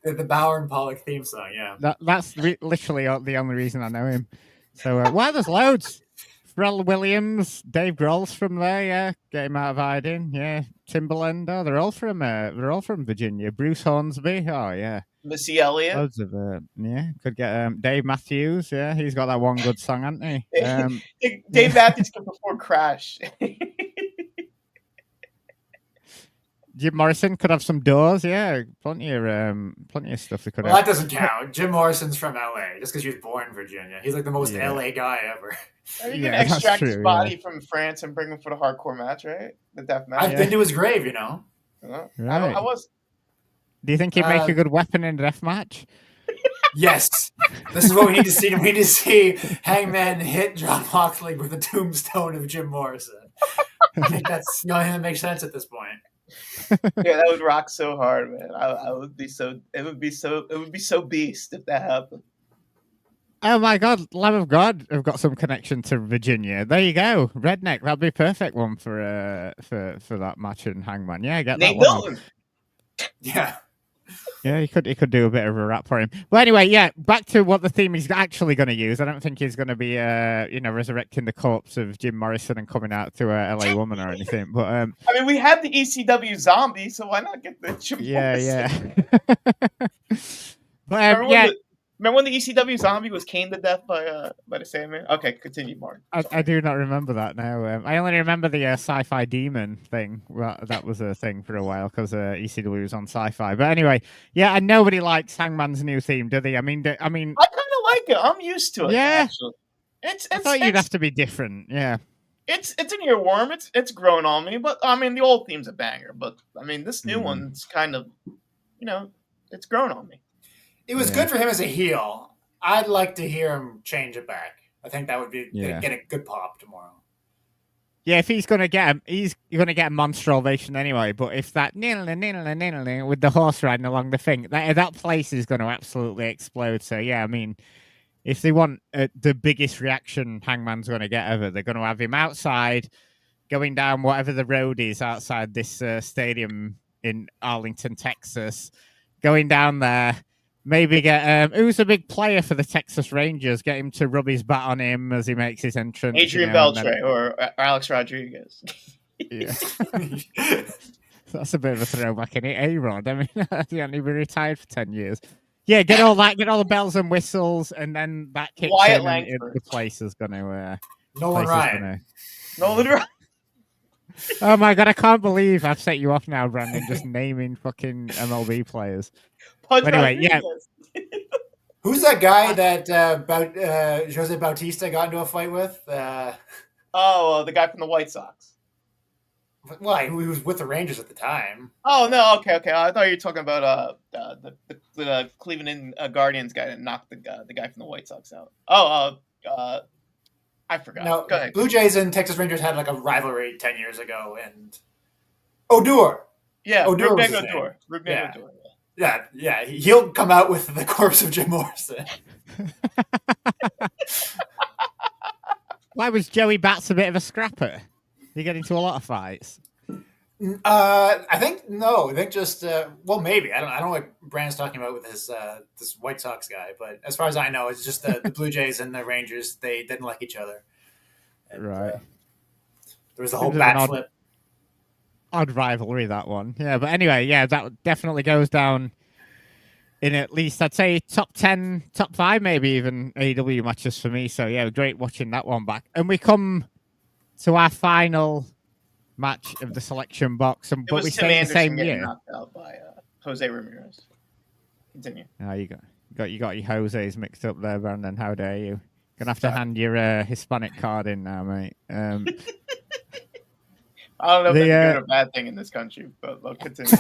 The Bauer and Pollock theme song. Yeah. That's literally the only reason I know him. So there's loads. Pharrell Williams, Dave Grohl's from there. Yeah, get him out of hiding. Yeah, Timberland. Oh, they're all from Virginia. Bruce Hornsby. Oh yeah. Missy Elliott. Loads of could get Dave Matthews. Yeah, he's got that one good song, hasn't he? Dave Matthews could perform Crash. Jim Morrison could have some doors. Yeah, plenty of stuff. That that doesn't count. Jim Morrison's from LA, just because he was born in Virginia. He's like the most LA guy ever. You can extract his body from France and bring him for the hardcore match, right? The death match. I've been to his grave, Right. I was. Do you think he'd make a good weapon in a death match? Yes. This is what we need to see. We need to see Hangman hit Jon Moxley with the tombstone of Jim Morrison. I think that's the only thing that makes sense at this point. Yeah, that would rock so hard, man. I would be so. It would be so beast if that happened. Oh my God, Lamb of God have got some connection to Virginia. There you go, Redneck. That'd be a perfect one for that match in Hangman. Yeah, get Nate that one. Milton. Yeah. Yeah, he could do a bit of a rap for him. But anyway, yeah, back to what the theme he's actually going to use. I don't think he's going to be, resurrecting the corpse of Jim Morrison and coming out to a LA Woman or anything. But I mean, we had the ECW zombie, so why not get the Jim Morrison? But remember when the ECW zombie was caned to death by the Sandman? Okay, continue, Mark. I do not remember that now. I only remember the sci-fi demon thing. Well, that was a thing for a while because ECW was on sci-fi. But anyway, yeah, and nobody likes Hangman's new theme, do they? I mean, I kind of like it. I'm used to it. Yeah, actually. I thought you'd have to be different. Yeah, it's an earworm. It's grown on me. But I mean, the old theme's a banger. But I mean, this new one's kind of, it's grown on me. It was good for him as a heel. I'd like to hear him change it back. I think that would be get a good pop tomorrow. Yeah, if he's gonna get a monster ovation anyway. But if that with the horse riding along the thing, that place is going to absolutely explode. So yeah, I mean, if they want the biggest reaction Hangman's going to get ever, they're going to have him outside, going down whatever the road is outside this stadium in Arlington, Texas, going down there. Maybe get who's a big player for the Texas Rangers? Get him to rub his bat on him as he makes his entrance. Adrian Beltre or Alex Rodriguez. Yeah, that's a bit of a throwback, isn't it? A-Rod. I mean, he only been retired for 10 years. Yeah, get all the bells and whistles, and then that kicks Wyatt in. Langford. The place is going to. Nolan Ryan. Nolan Ryan. Oh my God! I can't believe I've set you off now, Brandon. Just naming fucking MLB players. Anyway, yeah. Who's that guy that Jose Bautista got into a fight with? The guy from the White Sox. Well, he was with the Rangers at the time. Oh no, okay. I thought you were talking about the Cleveland Guardians guy that knocked the guy from the White Sox out. I forgot. No, Go ahead. Blue Jays and Texas Rangers had like a rivalry 10 years ago, and Odor. Yeah, Odor was Odor. Yeah. He'll come out with the corpse of Jim Morrison. Why was Joey Bats a bit of a scrapper? Did he get into a lot of fights? I think just maybe I don't know what Brandon's talking about with this White Sox guy, but as far as I know, it's just the Blue Jays and the Rangers, they didn't like each other. And, right. There was the whole bat flip. Odd rivalry, that one. Yeah, but anyway, that definitely goes down in at least, I'd say, top 10, top 5, maybe even AEW matches for me. So yeah, great watching that one back. And we come to our final match of the selection box, but we stay in the same year. Knocked out by Jose Ramirez. Continue. Oh, you got your Jose's mixed up there, Brandon. How dare you? Gonna have to hand your Hispanic card in now, mate. I don't know if that's a good or bad thing in this country, but we'll continue.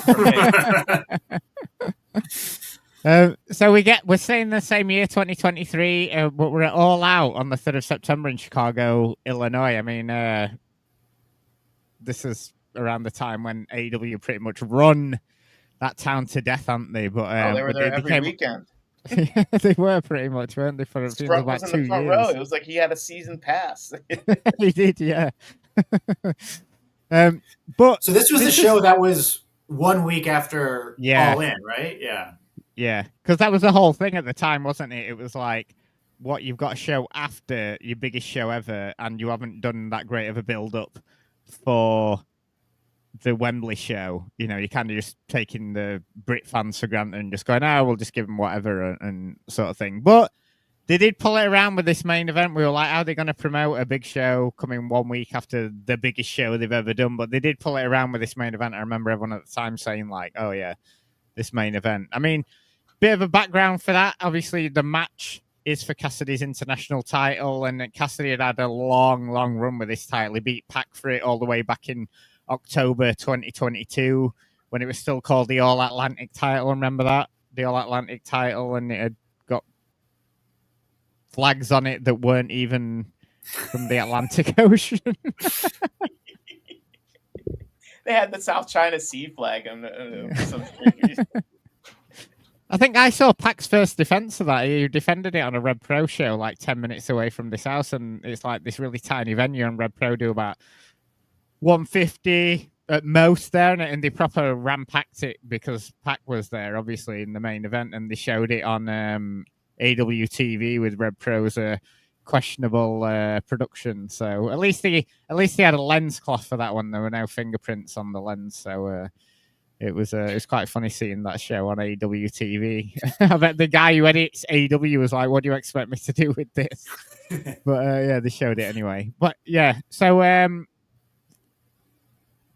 So we're staying the same year, 2023, but we're at All Out on the 3rd of September in Chicago, Illinois. I mean, this is around the time when AEW pretty much run that town to death, aren't they? But they were there every weekend. They were pretty much, weren't they? For about 2 years. Row. It was like he had a season pass. He did, yeah. But so this was the show that was 1 week after All In, right? Yeah, because that was the whole thing at the time, wasn't it? It was like, what, you've got a show after your biggest show ever, and you haven't done that great of a build-up for the Wembley show. You know, you're kind of just taking the Brit fans for granted and just going, we'll just give them whatever and sort of thing. But they did pull it around with this main event. We were like, how are they going to promote a big show coming 1 week after the biggest show they've ever done? But they did pull it around with this main event. I remember everyone at the time saying like, oh yeah, this main event. I mean, bit of a background for that. Obviously, the match is for Cassidy's international title, and Cassidy had a long run with this title. He beat Pac for it all the way back in October 2022 when it was still called the All Atlantic title. Remember that? The All Atlantic title, and it had got flags on it that weren't even from the Atlantic Ocean. They had the South China Sea flag on some I think I saw Pac's first defense of that. He defended it on a Red Pro show like 10 minutes away from this house, and it's like this really tiny venue, and Red Pro do about 150 at most there, and they proper ram-packed it because Pac was there, obviously, in the main event, and they showed it on AEW TV with Red Pro's questionable production. So at least they had a lens cloth for that one. There were no fingerprints on the lens, so it was quite funny seeing that show on AEW TV. I bet the guy who edits AEW was like, "What do you expect me to do with this?" But they showed it anyway. But yeah, so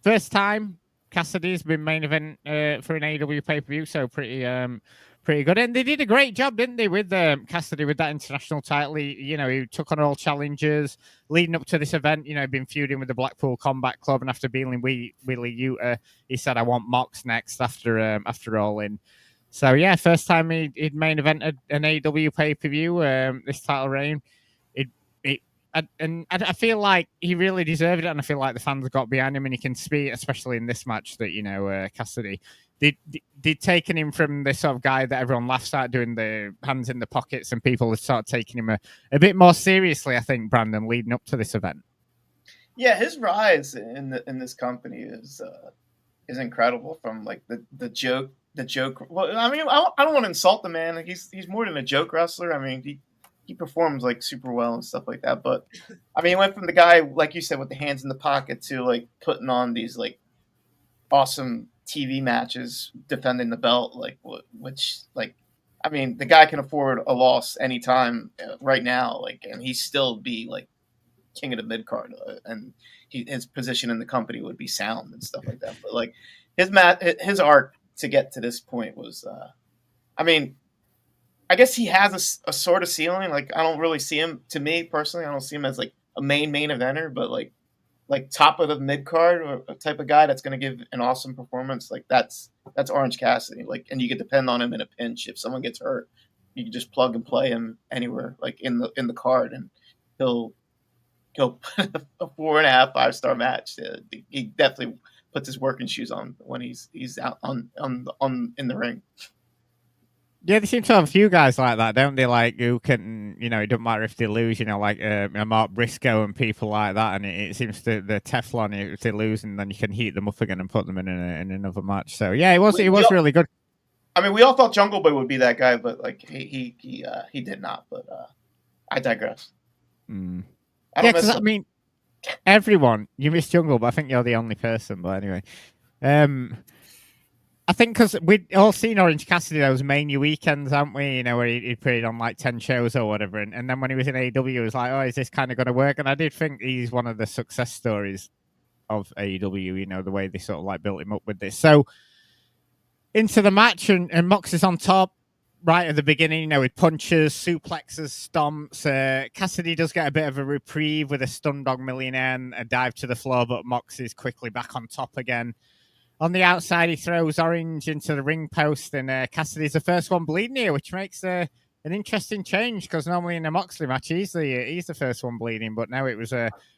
first time Cassidy's been main event for an AEW pay-per-view, so pretty good. And they did a great job, didn't they, with Cassidy with that international title. He took on all challenges leading up to this event. He'd been feuding with the Blackpool Combat Club, and after beating Willie Utah, he said, "I want Mox next." After All In. So yeah, first time he'd main evented an AEW pay-per-view. This title reign. I feel like he really deserved it, and I feel like the fans got behind him, and he can speak, especially in this match, that Cassidy they'd taken him from the sort of guy that everyone laughs at doing the hands in the pockets, and people have started taking him a bit more seriously, I think, Brandon, leading up to this event. Yeah, his rise in this company is incredible. From like the joke. Well, I mean, I don't want to insult the man. Like, he's more than a joke wrestler. I mean, he performs like super well and stuff like that. But I mean, he went from the guy, like you said, with the hands in the pocket to like putting on these like awesome TV matches, defending the belt, which I mean, the guy can afford a loss anytime right now, and he'd still be like king of the mid card, and his position in the company would be sound and stuff like that. But like his arc to get to this point was, I mean, I guess he has a sort of ceiling. Like I don't really see him. To me personally, I don't see him as like a main eventer, but like top of the mid card or a type of guy that's going to give an awesome performance. Like that's Orange Cassidy. Like, and you can depend on him in a pinch. If someone gets hurt, you can just plug and play him anywhere, like in the card, and he'll put a 4.5, 5-star match. He definitely puts his working shoes on when he's out on in the ring. Yeah, they seem to have a few guys like that, don't they? Like who can, it doesn't matter if they lose, like Mark Briscoe and people like that. And it seems to the Teflon, if they lose, and then you can heat them up again and put them in another match. So yeah, it was really good. I mean, we all thought Jungle Boy would be that guy, but like he did not. But I digress. Because I mean, everyone, you missed Jungle, but I think you're the only person. But anyway, I think because we'd all seen Orange Cassidy those Mania weekends, haven't we? Where he'd put it on like 10 shows or whatever. And then when he was in AEW, it was like, oh, is this kind of going to work? And I did think he's one of the success stories of AEW, the way they sort of like built him up with this. So into the match, and Mox is on top right at the beginning, with punches, suplexes, stomps. Cassidy does get a bit of a reprieve with a stun dog millionaire and a dive to the floor, but Mox is quickly back on top again. On the outside, he throws Orange into the ring post, and Cassidy's the first one bleeding here, which makes an interesting change, because normally in a Moxley match, he's the first one bleeding, but now it was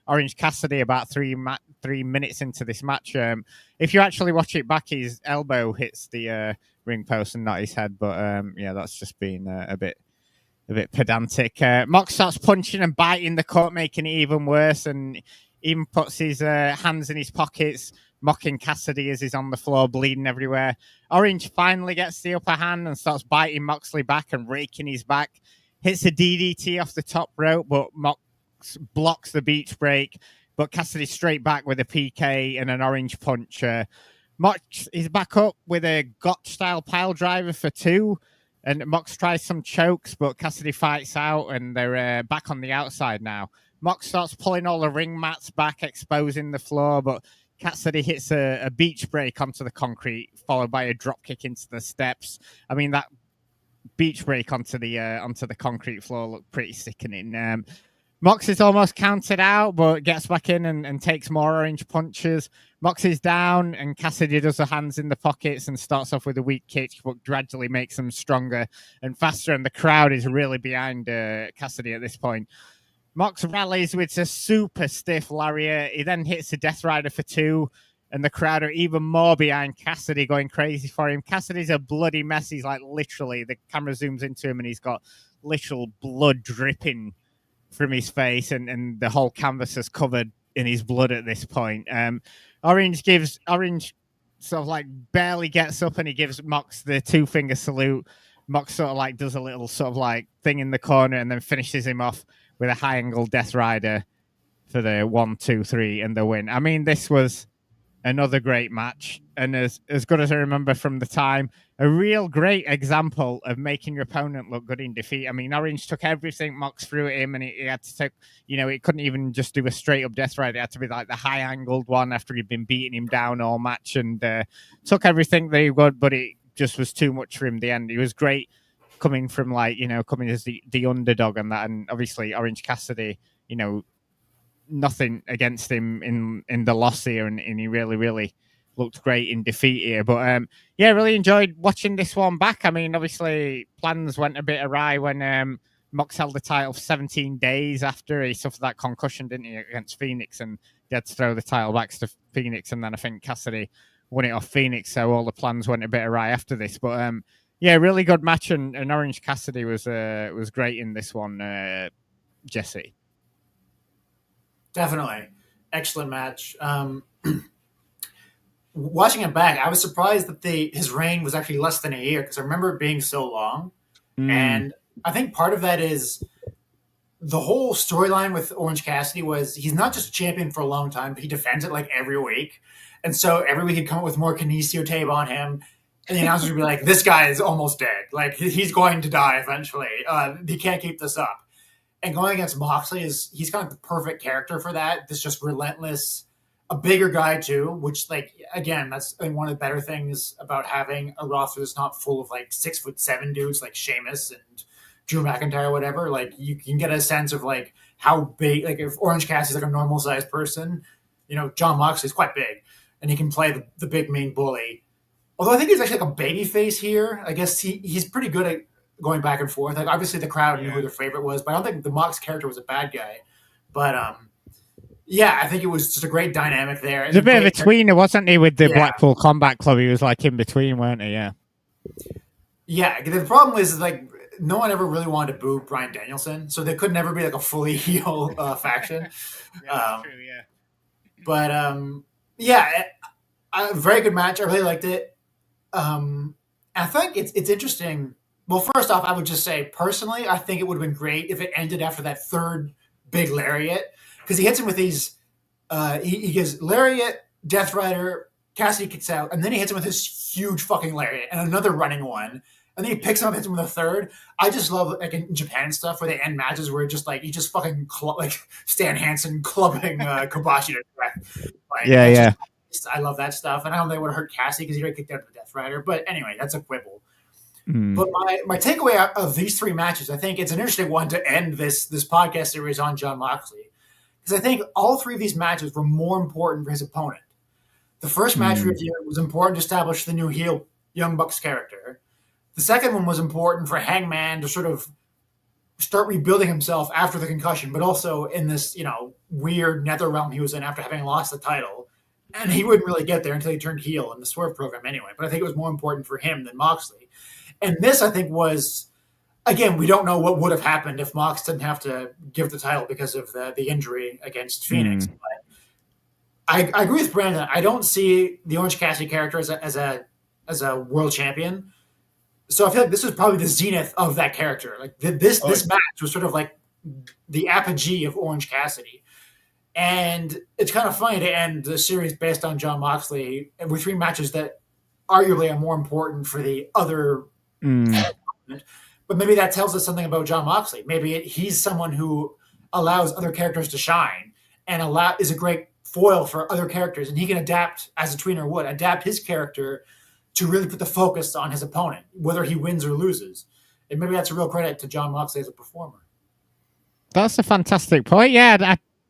Orange Cassidy about 3 minutes into this match. If you actually watch it back, his elbow hits the ring post and not his head, but that's just been a bit pedantic. Mox starts punching and biting the cut, making it even worse, and even puts his hands in his pockets, mocking Cassidy as he's on the floor, bleeding everywhere. Orange finally gets the upper hand and starts biting Moxley back and raking his back. Hits a DDT off the top rope, but Mox blocks the beach break. But Cassidy straight back with a PK and an orange punch. Mox is back up with a Gotch-style pile driver for 2. And Mox tries some chokes, but Cassidy fights out, and they're back on the outside now. Mox starts pulling all the ring mats back, exposing the floor, but Cassidy hits a beach break onto the concrete, followed by a drop kick into the steps. I mean, that beach break onto the concrete floor looked pretty sickening. Mox is almost counted out, but gets back in and takes more orange punches. Mox is down, and Cassidy does the hands in the pockets and starts off with a weak kick, but gradually makes them stronger and faster, and the crowd is really behind Cassidy at this point. Mox rallies with a super stiff lariat. He then hits a Death Rider for 2, and the crowd are even more behind Cassidy, going crazy for him. Cassidy's a bloody mess. He's like literally, the camera zooms into him, and he's got literal blood dripping from his face, and the whole canvas is covered in his blood at this point. Orange sort of like barely gets up, and he gives Mox the 2-finger salute. Mox sort of like does a little sort of like thing in the corner and then finishes him off with a high angle Death Rider for the 1, 2, 3 and the win. I mean, this was another great match, and as good as I remember from the time, a real great example of making your opponent look good in defeat. I mean, Orange took everything Mox threw at him, and he had to take, it couldn't even just do a straight up Death Rider. It had to be like the high angled one after he'd been beating him down all match, and took everything that he would, but it just was too much for him in the end. He was great coming from coming as the underdog and that, and obviously Orange Cassidy, nothing against him in the loss here, and he really, really looked great in defeat here. But really enjoyed watching this one back. I mean, obviously plans went a bit awry when Mox held the title for 17 days after he suffered that concussion, didn't he, against Phoenix, and he had to throw the title back to Phoenix, and then I think Cassidy won it off Phoenix, so all the plans went a bit awry after this. But really good match, and Orange Cassidy was great in this one, Jesse. Definitely. Excellent match. Watching it back, I was surprised that his reign was actually less than a year, because I remember it being so long. And I think part of that is the whole storyline with Orange Cassidy was he's not just champion for a long time, but he defends it like every week. And so every week he'd come up with more kinesio tape on him. And the announcers would be like, this guy is almost dead. Like, he's going to die eventually. He can't keep this up. And going against Moxley he's kind of the perfect character for that. This just relentless a bigger guy too, which like again, that's I think one of the better things about having a roster that's not full of like 6'7" dudes like Sheamus and Drew McIntyre or whatever. Like you can get a sense of like how big, like if Orange Cassidy's like a normal sized person, John Moxley's quite big and he can play the big mean bully. Although I think he's actually like a baby face here. I guess he's pretty good at going back and forth. Like obviously the crowd knew who their favorite was, but I don't think the Mox character was a bad guy. But yeah, I think it was just a great dynamic there. There's a bit of a tweener, wasn't he, with the Blackpool Combat Club? He was like in between, weren't he? Yeah. Yeah, the problem is like no one ever really wanted to boo Bryan Danielson, so they could never be like a fully heel faction. Yeah, true, yeah. But yeah, a very good match. I really liked it. I think it's interesting. Well, first off, I would just say personally, I think it would have been great if it ended after that third big lariat, because he hits him with these. He gives lariat, Death Rider, Cassidy kicks out, and then he hits him with this huge fucking lariat and another running one, and then he picks him up, hits him with a third. I just love like in Japan stuff where they end matches where just like you just fucking like Stan Hansen clubbing Kobashi to death. Like, yeah. I love that stuff, and I don't think it would have hurt Cassidy because he already kicked out the Death Rider. But anyway, that's a quibble. But my takeaway out of these three matches, I think it's an interesting one to end this podcast series on Jon Moxley, because I think all three of these matches were more important for his opponent. The first match review was important to establish the new heel Young Bucks character. The second one was important for Hangman to sort of start rebuilding himself after the concussion, but also in this weird nether realm he was in after having lost the title. And he wouldn't really get there until he turned heel in the Swerve program anyway. But I think it was more important for him than Moxley. And this, I think, was, again, we don't know what would have happened if Mox didn't have to give the title because of the injury against Phoenix. But I agree with Brandon. I don't see the Orange Cassidy character as a world champion. So I feel like this was probably the zenith of that character. Like this match was sort of like the apogee of Orange Cassidy. And it's kind of funny to end the series based on Jon Moxley with three matches that arguably are more important for the other. But maybe that tells us something about Jon Moxley. Maybe he's someone who allows other characters to shine and is a great foil for other characters. And he can adapt, as a tweener would, adapt his character to really put the focus on his opponent, whether he wins or loses. And maybe that's a real credit to Jon Moxley as a performer. That's a fantastic point.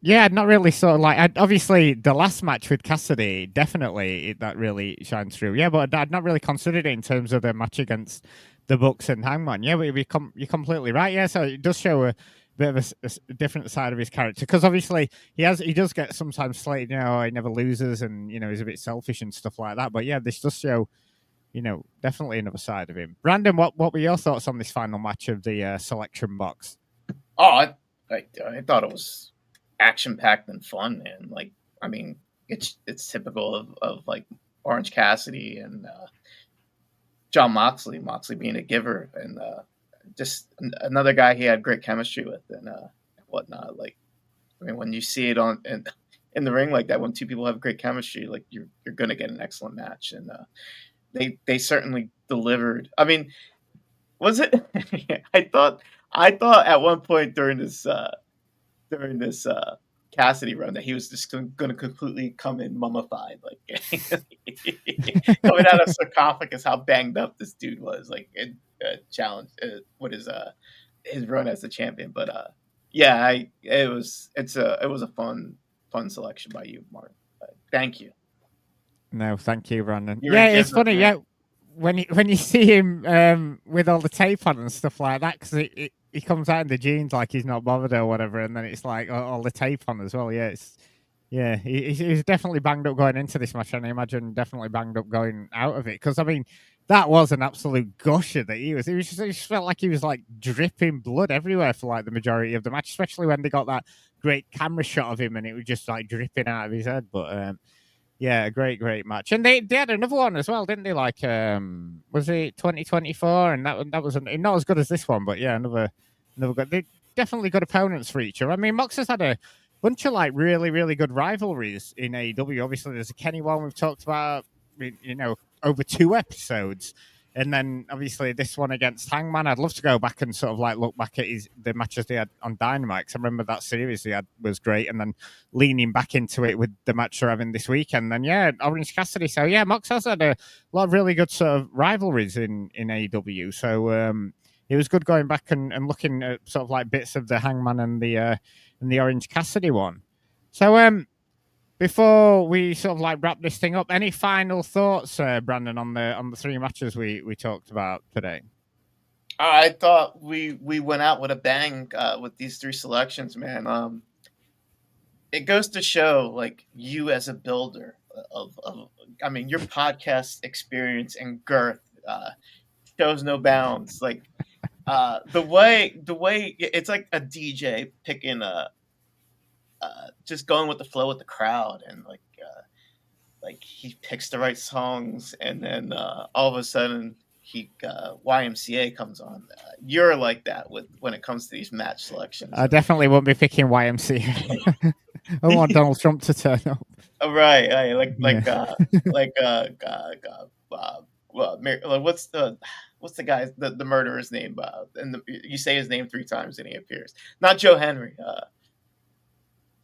Yeah, not really sort of like, obviously the last match with Cassidy, definitely that really shines through. Yeah, but I'd not really considered it in terms of the match against the Bucks and Hangman. Yeah, but you're completely right. Yeah, so it does show a bit of a different side of his character, because obviously he does get sometimes slated, he never loses and, he's a bit selfish and stuff like that. But yeah, this does show, definitely another side of him. Brandon, what were your thoughts on this final match of the selection box? Oh, I thought it was action-packed and fun, and like, I mean, it's typical of like Orange Cassidy and Jon Moxley being a giver, and just another guy he had great chemistry with and whatnot. Like, I mean, when you see it in the ring like that, when two people have great chemistry, like you're gonna get an excellent match, and they certainly delivered. I mean, was it? I thought at one point during this Cassidy run that he was just going to completely come in mummified, like coming out of sarcophagus. How banged up this dude was, like challenge. What is his run as the champion? But yeah, it was a fun selection by you, Mark. Thank you. No, thank you, Brandon. It's funny. Man. Yeah, when you see him with all the tape on and stuff like that, because he comes out in the jeans like he's not bothered or whatever, and then it's like all the tape on as well. Yeah, he was definitely banged up going into this match, and I imagine definitely banged up going out of it. Because I mean, that was an absolute gusher that he was. It just felt like he was like dripping blood everywhere for like the majority of the match, especially when they got that great camera shot of him and it was just like dripping out of his head. But yeah, a great match. And they had another one as well, didn't they? Like, was it 2024? And that was not as good as this one, but yeah, another good. They definitely good opponents for each other. I mean, Mox has had a bunch of like really, really good rivalries in AEW. Obviously, there's a Kenny one we've talked about, over 2 episodes. And then obviously this one against Hangman, I'd love to go back and sort of like look back at the matches they had on Dynamite. 'Cause I remember that series they had was great, and then leaning back into it with the match they're having this weekend. Then Orange Cassidy. So Mox has had a lot of really good sort of rivalries in AEW. So it was good going back and looking at sort of like bits of the Hangman and the Orange Cassidy one. So before we sort of like wrap this thing up, any final thoughts, Brandon, on the 3 matches we talked about today? I thought we went out with a bang with these 3 selections, man. It goes to show, like, you as a builder of your podcast experience and girth shows no bounds. Like, the way it's like a DJ picking just going with the flow with the crowd, and like he picks the right songs, and then all of a sudden YMCA comes on. You're like that when it comes to these match selections. I definitely won't be picking YMCA. I want Donald Trump to turn up. Oh, right. What's the guy's the murderer's name? And you say his name 3 times and he appears. Not Joe Henry.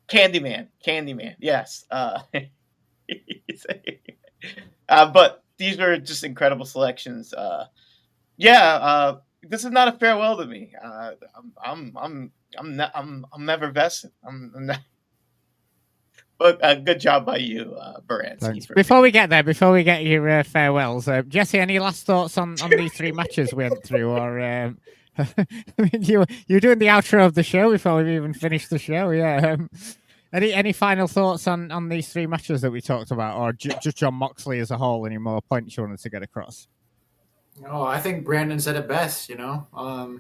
Candyman. Yes. But these were just incredible selections. This is not a farewell to me. I'm never vested. I'm not. But good job by you, Baranski. Before we get there, before we get your farewells, Jesse, any last thoughts on these 3 matches we went through? Or you're doing the outro of the show before we've even finished the show. Yeah. Any final thoughts on these 3 matches that we talked about, or just John Moxley as a whole? Any more points you wanted to get across? Oh, I think Brandon said it best. All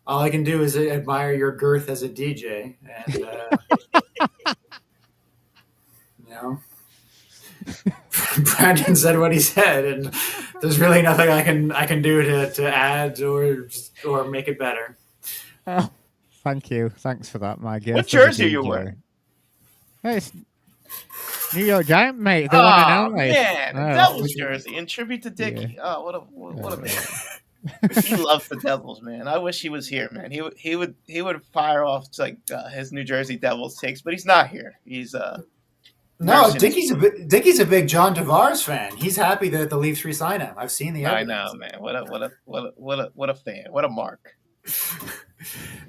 I can do is admire your girth as a DJ, and Brandon said what he said, and there's really nothing I can do to add or make it better. Oh, thank you. Thanks for that, my guest. What jersey are you wearing? Hey, it's New York Giant, mate. The one and only. Man, Devils jersey in tribute to Dickie. Yeah. Oh, what a man. He loves the Devils, man. I wish he was here, man. He would fire off like his New Jersey Devils takes, but he's not here. He's no, Dickie's a big John Tavares fan. He's happy that the Leafs re-sign him. I've seen the evidence. I know, man. What a fan. What a mark.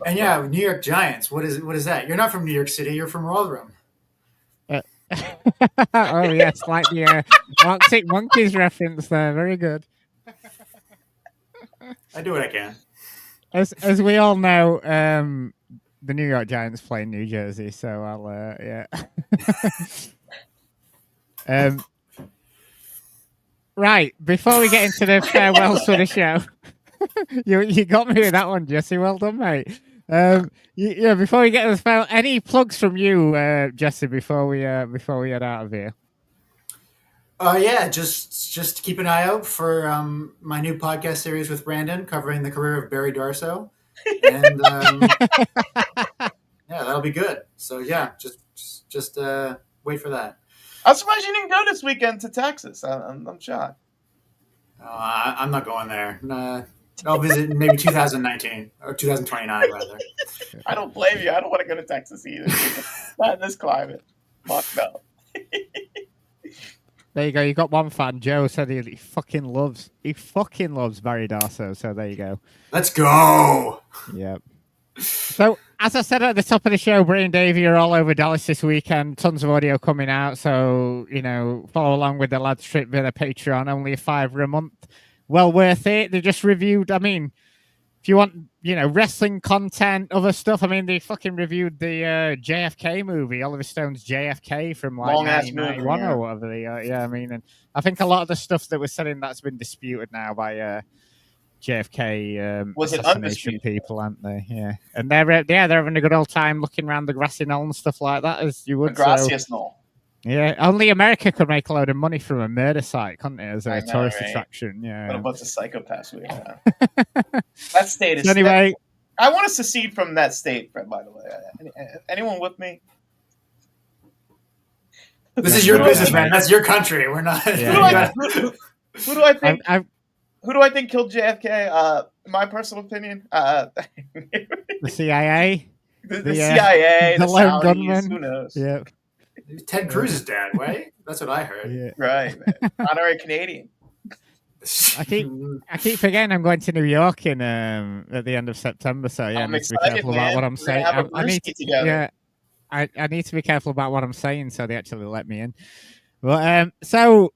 And New York Giants. What is that? You're not from New York City. You're from Rotherham. Oh yes, like the Arctic Monkeys reference there. Very good. I do what I can. As we all know, the New York Giants play in New Jersey, so I'll right, before we get into the farewells for the show, you got me with that one, Jesse. Well done, mate. Before we get to the farewell, any plugs from you, Jesse, before we head out of here? Just keep an eye out for my new podcast series with Brandon covering the career of Barry Darsow, and that'll be good. So just wait for that. I'm surprised you didn't go this weekend to Texas. I'm shocked. I'm not going there. I'll visit maybe 2019 or 2029 rather. I don't blame you. I don't want to go to Texas either. Not in this climate. Fuck no. There you go. You got one fan. Joe said he fucking loves Barry Darsow. So there you go. Let's go. Yep. So as I said at the top of the show, Bray and Davey are all over Dallas this weekend. Tons of audio coming out. So follow along with the lads trip via the Patreon. Only $5 a month. Well worth it. They just reviewed. I mean, if you want, wrestling content, other stuff. I mean, they fucking reviewed the JFK movie, Oliver Stone's JFK from like 1991 or whatever. And I think a lot of the stuff that was said in that's been disputed now by JFK assassination people, aren't they? Yeah, and they're having a good old time looking around the grassy knoll and stuff like that, as you would. The grassiest knoll. Yeah, only America could make a load of money from a murder site, couldn't it, as a tourist attraction? Yeah. What a bunch of psychopaths we have. That state is... Anyway... I want to secede from that state, Fred, by the way. Anyone with me? This is your business, man. That's your country. We're not... Yeah. Who do I think... Who do I think killed JFK? My personal opinion, The CIA, the CIA, the the lone Saudis. gunman. Who knows? Yeah, Ted Cruz's dad, right? That's what I heard. yeah. Right, man. Honorary Canadian. I keep forgetting I'm going to New York in at the end of September. So yeah, I I'm need to be excited, careful man. about what I'm We're saying. gonna have a I need to, brewski together. yeah, I need to be careful about what I'm saying, so they actually let me in. But so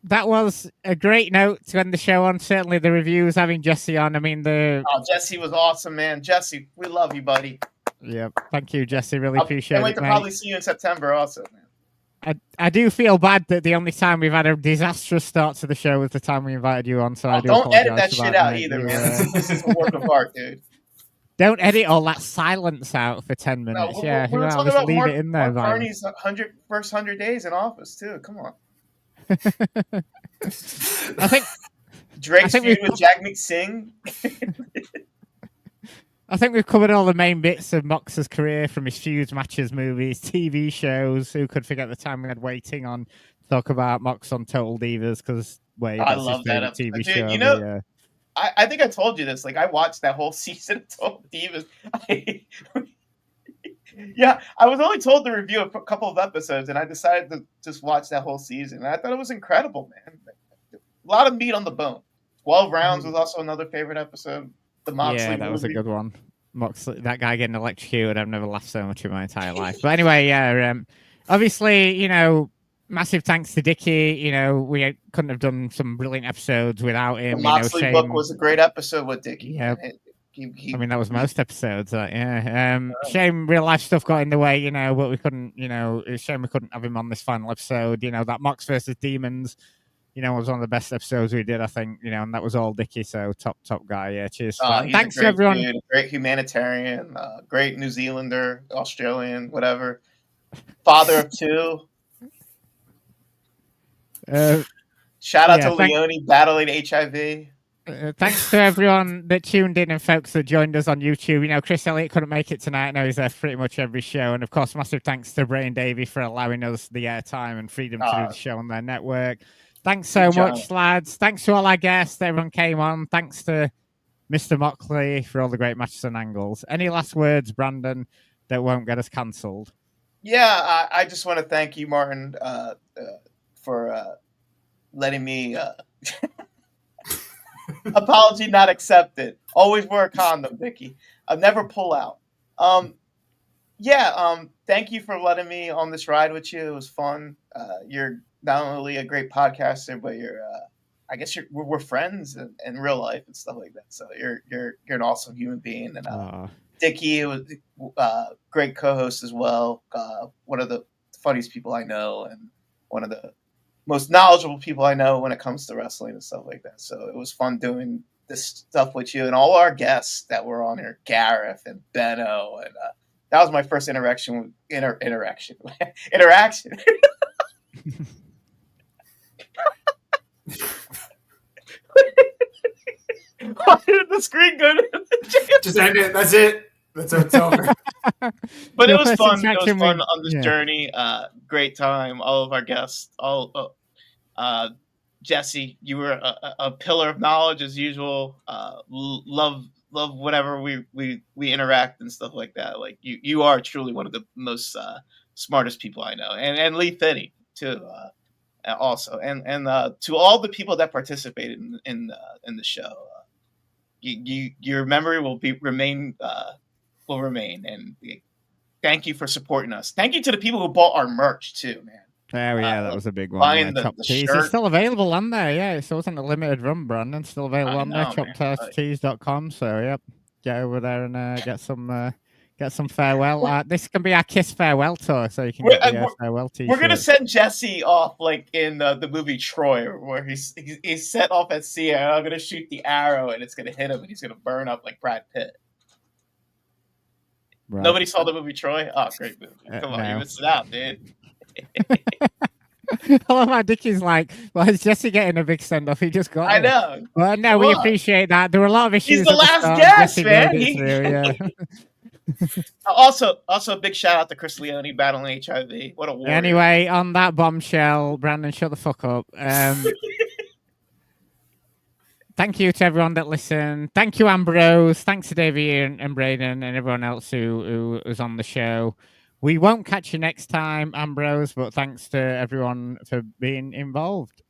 that was a great note to end the show on. Certainly, the reviews having Jesse on. I mean, Jesse was awesome, man. Jesse, we love you, buddy. Yeah, thank you, Jesse. Really appreciate can't wait it, to mate. probably see you in September, also, man. I do feel bad that the only time we've had a disastrous start to the show was the time we invited you on. So I do don't edit apologize that for shit that, out mate. either, man. This is a work of art, dude. Don't edit all that silence out for 10 No, minutes. we yeah, were talking just about leave Mark, it in there. Mark Carney's first 100 days in office, too. Come on. I think Drake's feud with Jagmeet Singh. I think we've covered all the main bits of Mox's career, from his feuds, matches, movies, TV shows. Who could forget the time we had waiting on to talk about Mox on Total Divas? Because I love that TV dude, show. You know, I think I told you this. Like, I watched that whole season of Total Divas. Yeah, I was only told to review a couple of episodes, and I decided to just watch that whole season. And I thought it was incredible, man. A lot of meat on the bone. 12 Rounds was also another favorite episode. The Moxley that movie. was a good one. Moxley, that guy getting electrocuted, I've never laughed so much in my entire life. But anyway, yeah, obviously, massive thanks to Dickie. We couldn't have done some brilliant episodes without him. The Moxley book was a great episode with Dickie. Yeah. I mean, that was most episodes. Shame real life stuff got in the way, but we couldn't, it's a shame we couldn't have him on this final episode. That Mox versus Demons, was one of the best episodes we did, I think, and that was all Dickie. So top guy. Yeah. Cheers. Thanks to everyone. Dude, great humanitarian, great New Zealander, Australian, whatever. Father of two. Shout out to Leone battling HIV. Thanks to everyone that tuned in and folks that joined us on YouTube. Chris Elliott couldn't make it tonight. I know he's there for pretty much every show. And of course, massive thanks to Bray and Davey for allowing us the airtime and freedom to do the show on their network. Thanks so much, lads. Thanks to all our guests that everyone came on. Thanks to Mr. Moxley for all the great matches and angles. Any last words, Brandon, that won't get us cancelled? Yeah, I just want to thank you, Martin, for letting me... Apology not accepted. Always wear a condom, Vicky. I'll never pull out. Thank you for letting me on this ride with you. It was fun. You're not only a great podcaster, but we're friends in real life and stuff like that. So you're an awesome human being. And Dickie was great co-host as well. One of the funniest people I know, and one of the most knowledgeable people I know when it comes to wrestling and stuff like that. So it was fun doing this stuff with you and all our guests that were on here, Gareth and Benno, and that was my first interaction. Interaction. Why did the screen go to Just end it. That's it. That's how it's over. But it was fun. It was fun on this journey. Great time. All of our guests. Jesse, you were a pillar of knowledge as usual. Love whatever we interact and stuff like that. Like you are truly one of the most smartest people I know, and Lee Finney too. Also, and to all the people that participated in the show, your memory will remain. And thank you for supporting us. Thank you to the people who bought our merch too, man. Oh yeah, that was a big one. Buying the Tees. shirt. It's still available on there. Yeah, it wasn't a limited run, Brandon. Still available on there. ChopTees.com. So yep, get over there and get some farewell. This can be our Kiss farewell tour, so you can get the farewell T-shirt. We're gonna send Jesse off like in the movie Troy, where he's set off at sea, and I'm gonna shoot the arrow, and it's gonna hit him, and he's gonna burn up like Brad Pitt. Right. Nobody saw the movie Troy? Oh, great movie! Come on, you missed it out, dude. I love how Dickie's like, well, is Jesse getting a big send off? He just got it. I know. Well, no, we appreciate that. There were a lot of issues. He's the last guest, man. Also, a big shout out to Chris Leone battling HIV. What a warrior. Anyway, on that bombshell, Brandon, shut the fuck up. Thank you to everyone that listened. Thank you, Ambrose. Thanks to Davey and Braden and everyone else who was on the show. We won't catch you next time, Ambrose, but thanks to everyone for being involved.